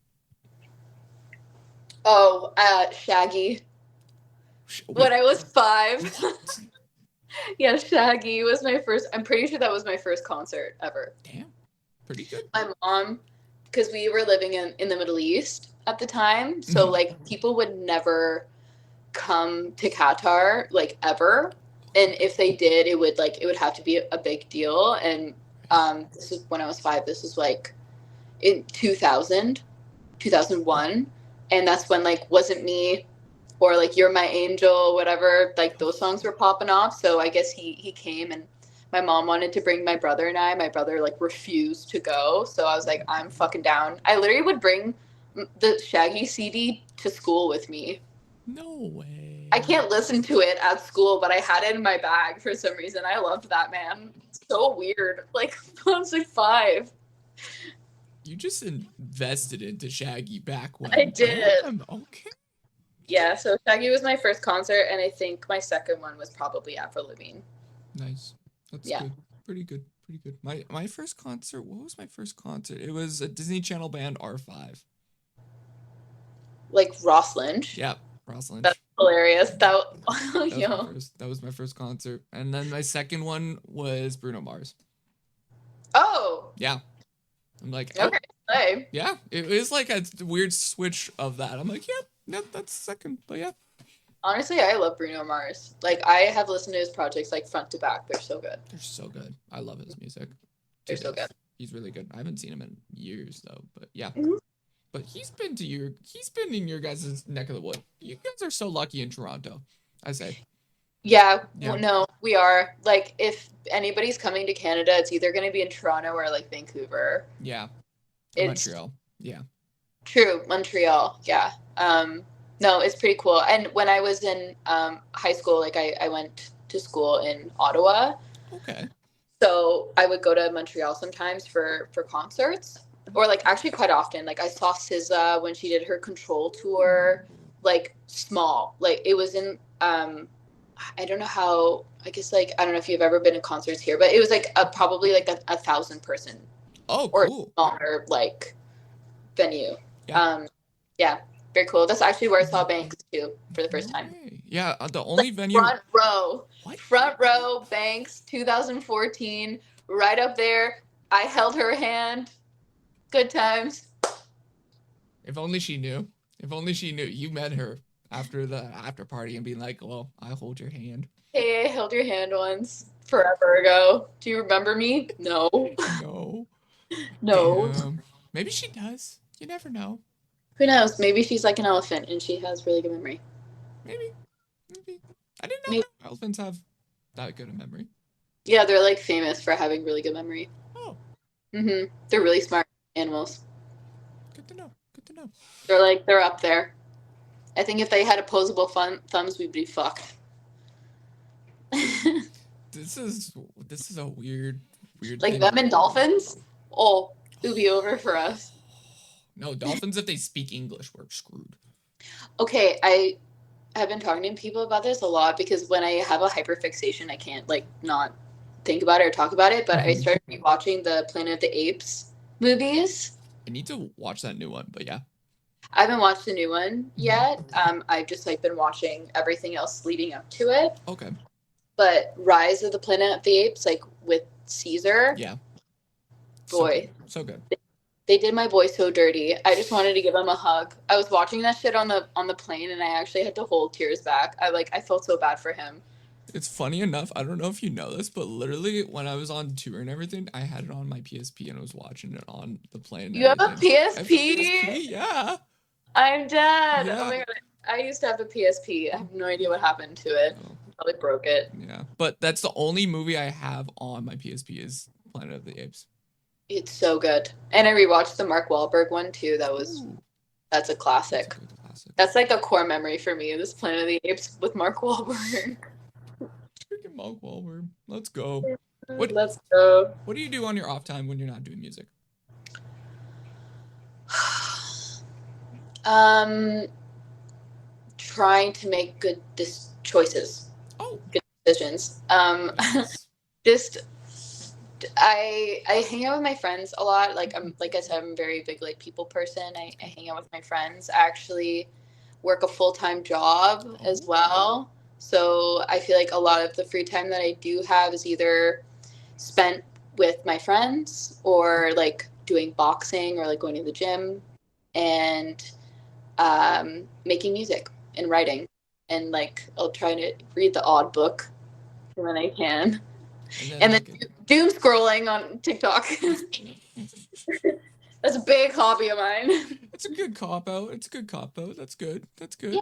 Oh, Shaggy. When I was 5. What? Yeah, Shaggy was my first. I'm pretty sure that was my first concert ever. Damn. Pretty good. My mom, because we were living in the Middle East at the time, so like people would never come to Qatar like ever, and if they did, it would have to be a big deal. And this is when I was 5. This was like in 2001, and that's when like Wasn't Me or like You're My Angel, whatever, like those songs were popping off. So I guess he came, and my mom wanted to bring my brother and I. My brother like refused to go, so I was like, I'm fucking down. I literally would bring the Shaggy CD to school with me. No way. I can't listen to it at school, but I had it in my bag for some reason. I loved that, man. It's so weird. Like I was like 5. You just invested into Shaggy back when. I did. Okay. Yeah, so Shaggy was my first concert, and I think my second one was probably Avril Lavigne. Nice. That's good. Pretty good. Pretty good. My first concert, what was my first concert? It was a Disney Channel band, R5. Like Ross Lynch. Yeah, Ross Lynch. That's hilarious. That was my first concert. And then my second one was Bruno Mars. Oh. Yeah. I'm like, okay. Yeah, it was like a weird switch of that. I'm like, yeah, that's second, but yeah. Honestly, I love Bruno Mars. Like, I have listened to his projects like front to back. They're so good. They're so good. I love his music. They're so good. He's really good. I haven't seen him in years though, but yeah. Mm-hmm. But he's been in your guys' neck of the wood. You guys are so lucky in Toronto, I say. Yeah. Well, no, we are. Like, if anybody's coming to Canada, it's either going to be in Toronto or like Vancouver. Yeah. Montreal. Yeah. True. Montreal. Yeah. No, it's pretty cool. And when I was in high school, like I went to school in Ottawa. Okay. So I would go to Montreal sometimes for concerts, or like actually quite often. Like I saw SZA when she did her Control tour, like small. Like it was in I don't know how. I guess like I don't know if you've ever been to concerts here, but it was like probably like a 1,000 person. Oh, or cool. smaller like venue. Yeah. Yeah. Very cool. That's actually where I saw Banks too for the first No time. way. Yeah, the Like only venue. front row, What? front row, Banks, 2014, right up there. I held her hand. Good times. If only she knew. If only she knew. You met her after the after party and being like, "Well, I hold your hand." Hey, I held your hand once forever ago. Do you remember me? No. No. No. Damn. Maybe she does. You never know. Who knows? Maybe she's like an elephant and she has really good memory. Maybe. Maybe. I didn't Maybe. know elephants have that good a memory. Yeah, they're like famous for having really good memory. Oh, They're really smart animals. good to know. Good to know. They're up there. I think if they had opposable thumbs, we'd be fucked. This is a weird Like thing. them and dolphins? Oh, it would be over for us. No, dolphins, if they speak English, we're screwed. Okay, I have been talking to people about this a lot because when I have a hyperfixation, I can't like not think about it or talk about it. But I started rewatching the Planet of the Apes movies. I need to watch that new one, but yeah. I haven't watched the new one yet. I've just like been watching everything else leading up to it. Okay. But Rise of the Planet of the Apes, like with Caesar, Yeah. boy, So good. they did my boy so dirty. I just wanted to give him a hug. I was watching that shit on the plane, and I actually had to hold tears back. I felt so bad for him. It's funny enough. I don't know if you know this, but literally when I was on tour and everything, I had it on my PSP and I was watching it on the plane. You have a I have a PSP? PSP? Yeah. I'm dead. Yeah. Oh my god. I used to have a PSP. I have no idea what happened to it. Oh. Probably broke it. Yeah. But that's the only movie I have on my PSP is Planet of the Apes. It's so good. And I rewatched the Mark Wahlberg one too. That's a classic. That's a good classic. That's like a core memory for me, this Planet of the Apes with Mark Wahlberg. Freaking Mark Wahlberg. Let's go. Let's go. What do you do on your off time when you're not doing music? Trying to make good choices. Oh. Good decisions. Nice. Just I hang out with my friends a lot. Like I said, I'm a very big like people person. I hang out with my friends. I actually work a full-time job as well. So I feel like a lot of the free time that I do have is either spent with my friends or like doing boxing or like going to the gym and making music and writing. And like I'll try to read the odd book when I can. And then doom scrolling on TikTok. That's a big hobby of mine. It's a good cop out. It's a good cop out. That's good. That's good.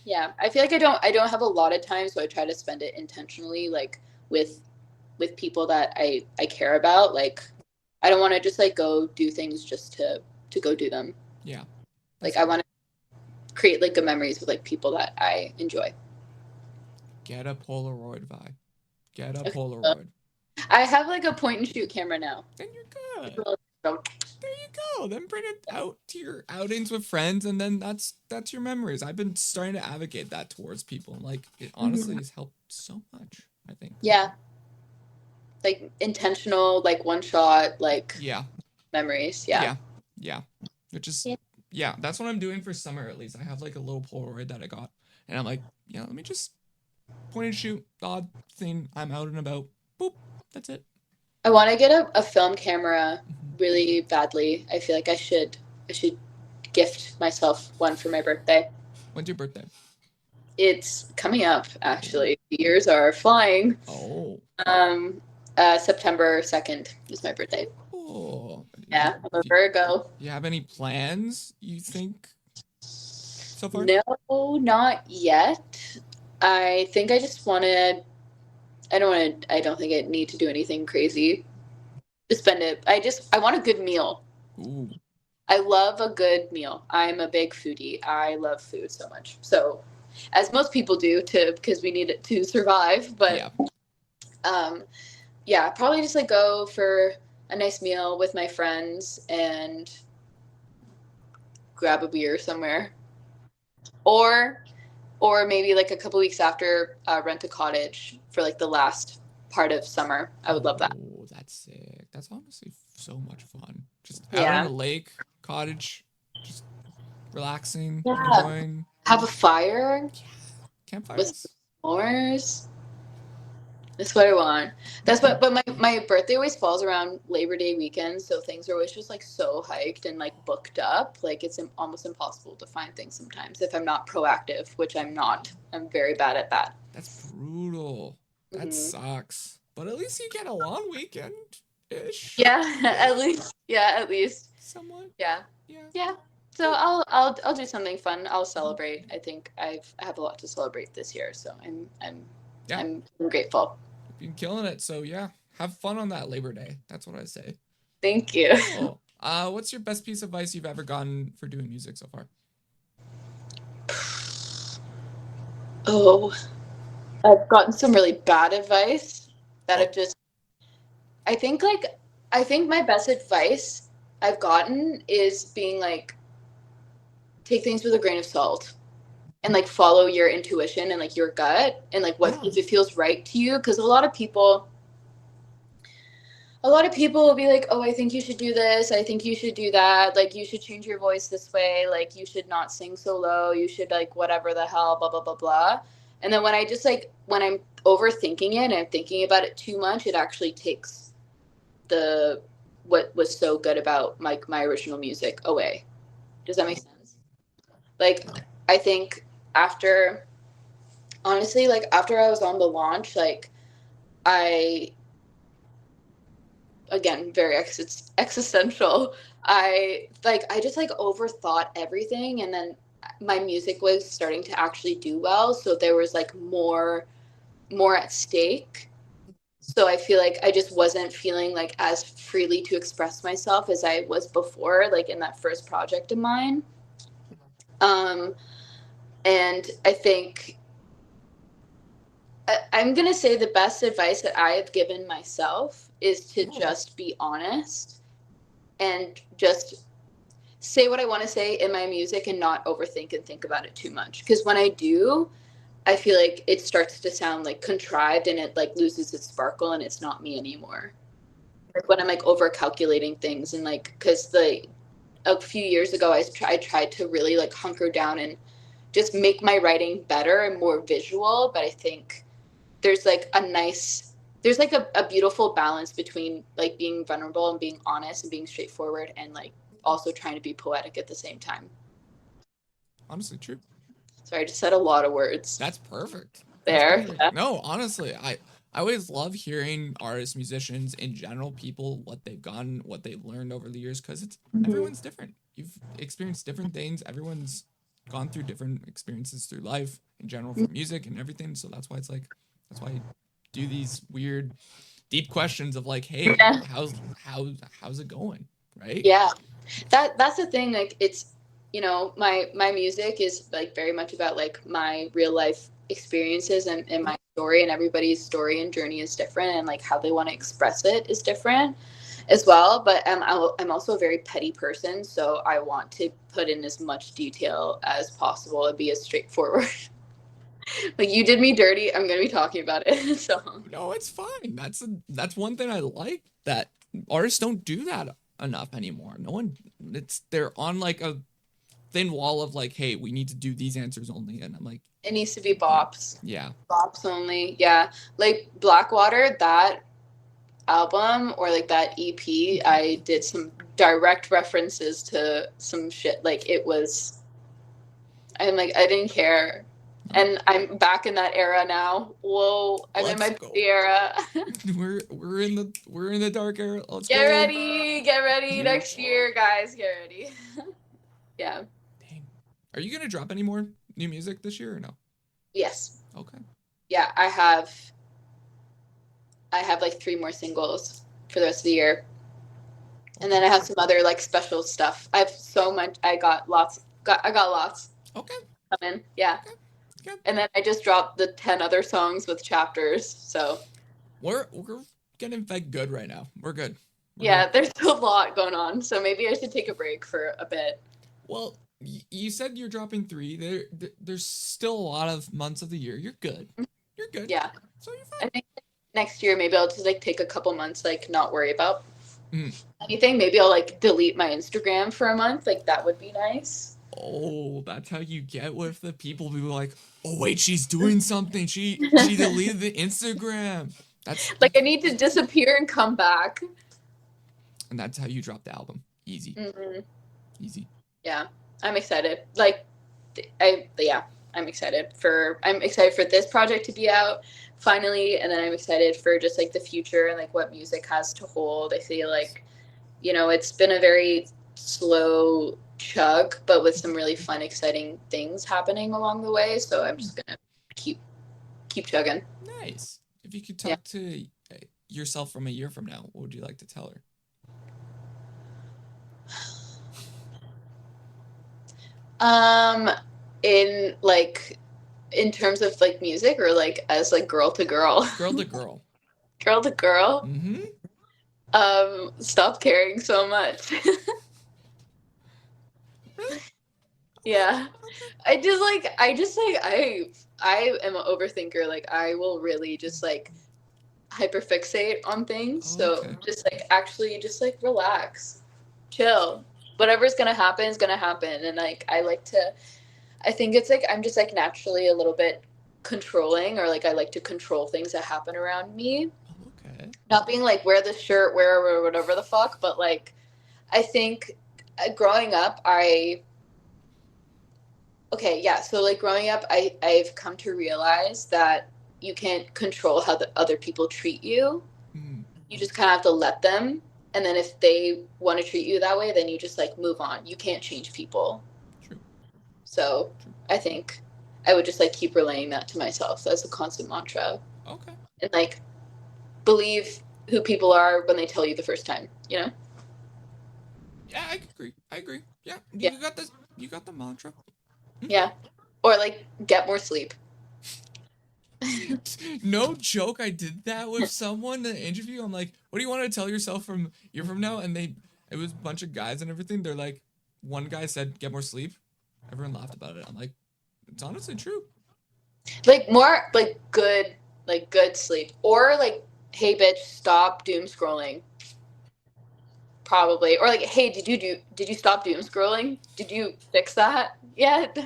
Yeah. I feel like I don't have a lot of time, so I try to spend it intentionally, like with people that I care about. Like I don't want to just like go do things just to go do them. Yeah. Like I want to create like good memories with like people that I enjoy. Get a Polaroid, Vi. Get a Polaroid. I have like a point and shoot camera now. Then you're good. There you go. Then bring it out to your outings with friends, and then that's your memories. I've been starting to advocate that towards people. Like it honestly has helped so much, I think. Yeah. Like intentional, like one shot, like memories. Yeah. Which is that's what I'm doing for summer at least. I have like a little Polaroid that I got, and I'm like, let me just point and shoot, odd thing. I'm out and about. Boop. That's it. I want to get a film camera really badly. I feel like I should gift myself one for my birthday. When's your birthday? It's coming up, actually. The years are flying. Oh. September 2nd is my birthday. Oh. Yeah, I'm a Virgo. Do you have any plans, you think, so far? No, not yet. I think I just wanted... I don't think I need to do anything crazy to spend it. I want a good meal. Ooh. I love a good meal. I'm a big foodie. I love food so much. So, as most people do, because we need it to survive. But, probably just like go for a nice meal with my friends and grab a beer somewhere, or maybe like a couple weeks after, rent a cottage for like the last part of summer. I would love that. Oh, that's sick. That's honestly so much fun. Just out on a lake, cottage, just relaxing, Yeah. enjoying. Have a fire Yeah, with campfires. s'mores. That's what I want. That's what, but my birthday always falls around Labor Day weekend, so things are always just like so hiked and like booked up. Like it's almost impossible to find things sometimes if I'm not proactive, which I'm not. I'm very bad at that. That's brutal. That Hmm. sucks. But at least you get a long weekend ish. Yeah, Yeah, at least. Yeah, at least. somewhat. Yeah, Yeah, yeah. So good. I'll do something fun. I'll celebrate. I think I have a lot to celebrate this year, so Yeah, I'm grateful. you've been killing it. So yeah, have fun on that Labor Day. That's what I say. Thank you. Cool. What's your best piece of advice you've ever gotten for doing music so far? Oh, I've gotten some really bad advice that Oh, have just I think like I think my best advice I've gotten is being like take things with a grain of salt and like follow your intuition and like your gut and like what yeah. if it feels right to you because a lot of people will be like, oh, I think you should do this, I think you should do that, like you should change your voice this way, like you should not sing so low, you should like whatever the hell, blah blah blah blah. And then when I'm overthinking it and I'm thinking about it too much, it actually takes the what was so good about my original music away. Does that make sense? Like I think after honestly, like after I was on the launch, like I again very existential. I just like overthought everything, and then my music was starting to actually do well, so there was like more at stake. So I feel like I just wasn't feeling like as freely to express myself as I was before, like in that first project of mine. Um, and I think I'm going to say the best advice that I have given myself is to Cool. just be honest and just say what I want to say in my music and not overthink and think about it too much. Because when I do, I feel like it starts to sound like contrived and it like loses its sparkle and it's not me anymore. Like when I'm like over calculating things and like because the a few years ago I tried to really like hunker down and just make my writing better and more visual, but I think there's like a nice there's like a beautiful balance between like being vulnerable and being honest and being straightforward and like also trying to be poetic at the same time. Honestly, true. So I just said a lot of words That's perfect. That's there. perfect. Yeah. No, honestly, I always love hearing artists, musicians in general, people what they've gone, what they've learned over the years, because it's Mm-hmm. everyone's different. You've experienced different things. Everyone's gone through different experiences through life in general for music and everything. So that's why it's like that's why I do these weird, deep questions of like, hey, Yeah. how's it going, right? Yeah. That's the thing, like it's my music is like very much about like my real life experiences and my story, and everybody's story and journey is different and like how they want to express it is different as well, but I'm also a very petty person, so I want to put in as much detail as possible and be as straightforward. Like you did me dirty, I'm going to be talking about it. So No, it's fine. That's one thing I like that artists don't do that enough anymore. No one, it's they're on like a thin wall of like, hey, we need to do these answers only, and I'm like, it needs to be yeah, bops. yeah, Bops only. Yeah. Like Blackwater, that album or like that EP, I did some direct references to some shit. Like it was, I'm like, I didn't care. no, And I'm back in that era now. Whoa, I'm in let's my go. baby era. We're in the dark era. Let's Get go. ready, get ready Yeah. next year, guys. Get ready. Yeah. Dang. Are you gonna drop any more new music this year or no? Yes. Okay. Yeah, I have like 3 more singles for the rest of the year. And then Okay. I have some other like special stuff. I have so much. I got lots Okay. coming. Yeah. Okay. Good. And then I just dropped the 10 other songs with chapters. So We're getting fed good right now. We're good. We're good. yeah, there's a lot going on. So maybe I should take a break for a bit. Well, you said you're dropping three. There's still a lot of months of the year. You're good. You're good. Yeah. So you're I fine. think next year maybe I'll just like take a couple months, like not worry about Mm. anything. Maybe I'll like delete my Instagram for a month. Like that would be nice. Oh, that's how you get with the people who are like, oh wait, she's doing something. She deleted the Instagram. That's Like that's I need to disappear and come back. and that's how you drop the album. Easy. Hmm. Easy. Yeah, I'm excited. Like, yeah, I'm excited for this project to be out finally, and then I'm excited for just like the future and like what music has to hold. I feel like, it's been a very slow chug, but with some really fun, exciting things happening along the way. So I'm just gonna keep chugging. Nice. If you could Yeah. talk to yourself from a year from now, what would you like to tell her? Um, in like in terms of like music or like as like girl to girl, Girl to girl. girl to girl. Mm-hmm. Stop caring so much. Really? Okay. Yeah. Okay. I am an overthinker. Like I will really just like hyperfixate on things. So Okay. just like actually just like relax. Chill. Whatever's gonna happen is gonna happen. And like I think it's like I'm just like naturally a little bit controlling, or like I like to control things that happen around me. Okay. Not being like wear the shirt, wear or whatever the fuck, but like I think growing up okay, yeah, so like growing up I've come to realize that you can't control how the other people treat you. Mm, You just kind of have to let them, and then if they want to treat you that way, then you just like move on. You can't change people. true. So True. I think I would just like keep relaying that to myself as a constant mantra, Okay. and like believe who people are when they tell you the first time, Yeah, I agree. I agree. Yeah, Yeah. you got this. You got the mantra. Yeah. Or like get more sleep. No joke, I did that with someone in an interview. I'm like, what do you want to tell yourself from year from now? And it was a bunch of guys and everything. They're like, one guy said, get more sleep. Everyone laughed about it. I'm like, it's honestly true. Like more like good sleep. Or like, hey bitch, stop doom scrolling. Probably. Or like, hey, did you stop doom scrolling? Did you fix that yet?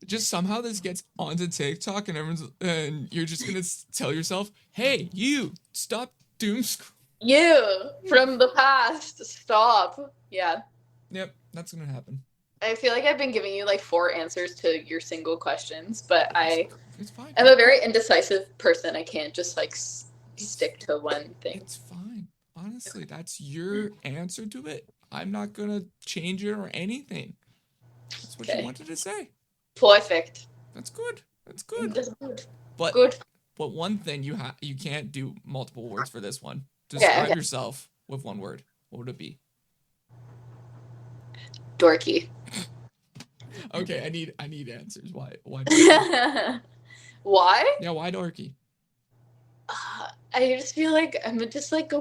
Just somehow this gets onto TikTok and you're just gonna tell yourself, hey, you stop doom scroll. You from the past, stop. Yeah. Yep, that's gonna happen. I feel like I've been giving you like four answers to your single questions, but It's I it's fine. am a very indecisive person. I can't just like stick to one thing. It's fine. Honestly, that's your answer to it. I'm not gonna change it or anything. That's what you Okay. wanted to say. Perfect. That's good. That's good. That's good. But Good. but one thing you can't do multiple words for this one. Okay, Describe okay. yourself with one word. What would it be? Dorky. Okay, I need answers. Why Why? Yeah, why dorky? I just feel like I'm just like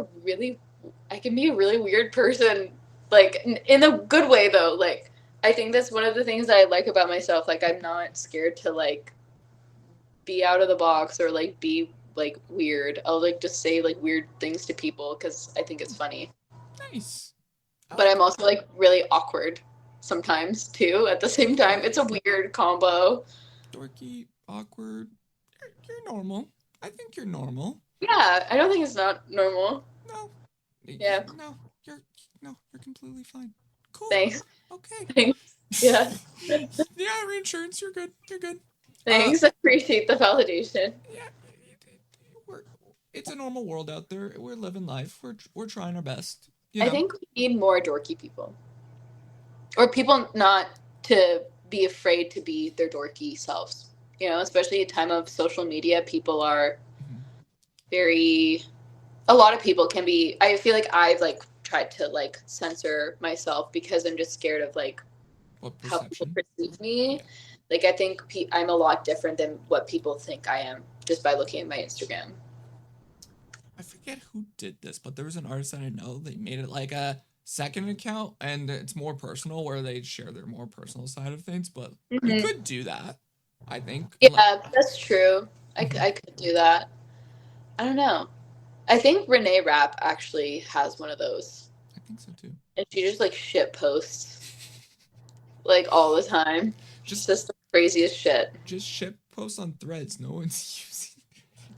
I can be a really weird person, like in a good way though. Like I think that's one of the things that I like about myself. Like I'm not scared to like be out of the box or like be like weird. I'll like just say like weird things to people because I think it's funny. Nice. I But like I'm also like really awkward sometimes too. At the same time, it's a weird combo. dorky, awkward. You're normal. I think you're normal. Yeah, I don't think it's not normal. No. Yeah, No. You're no, you're completely fine. Cool. thanks. Okay. Thanks. Yeah, Yeah, reinsurance, you're good. You're good. thanks. I appreciate the validation. Yeah, we're, it's a normal world out there. We're living life. We're trying our best. You I know. think we need more dorky people, or people not to be afraid to be their dorky selves. Especially at a time of social media, people are Mhm. very. A lot of people can be. I feel like I've like tried to like censor myself because I'm just scared of like What how people perception? perceive me. Yeah. Like I think I'm a lot different than what people think I am just by looking at my Instagram. I forget who did this, but there was an artist that I know. They made it like a second account, and it's more personal, where they share their more personal side of things. But you Mm-hmm. could do that. I think. Yeah, that's true. Mhm. I could do that. I don't know. I think Renee Rapp actually has one of those, I think so too. and she just like shit posts like all the time. It's Just just the craziest shit. just ship posts on Threads. No one's using.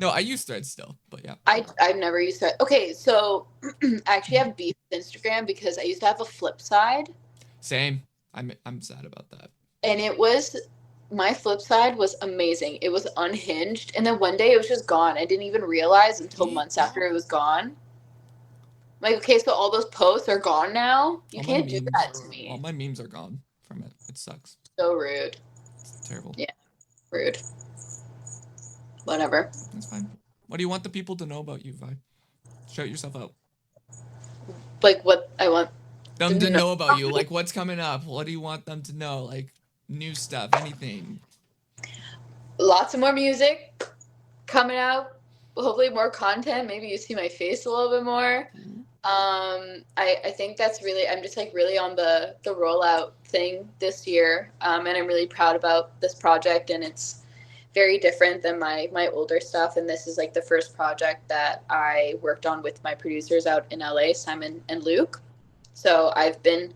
No, I use Threads still, but yeah. I've never used it. Okay, so I actually have beef with Instagram because I used to have a flip side, Same. I'm sad about that. and it was my flip side was amazing. It was unhinged, and then one day it was just gone. I didn't even realize until months after it was gone. Like, okay, so all those posts are gone now. You All my can't do that memes, to all me. my memes are gone from it. It sucks. So rude. It's terrible. Yeah, rude. Whatever. That's fine. What do you want the people to know about you, Vi? Shout yourself out. Like what I want Them to know about you. Like what's coming up. What do you want them to know? Like new stuff, anything. Lots of more music coming out. Hopefully more content. Maybe you see my face a little bit more. I think that's really, I'm just like really on the rollout thing this year. And I'm really proud about this project, and it's very different than my older stuff. And this is like the first project that I worked on with my producers out in LA, Simon and Luke. So I've been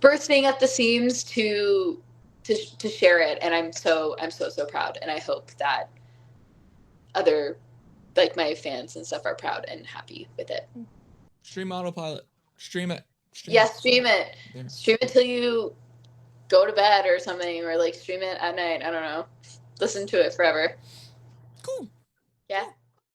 bursting at the seams to share it, and I'm so proud, and I hope that other like my fans and stuff are proud and happy with it. Stream Autopilot. Stream it. Stream it. There. Stream it till you go to bed or something, or like stream it at night. I don't know. Listen to it forever. Cool. Yeah.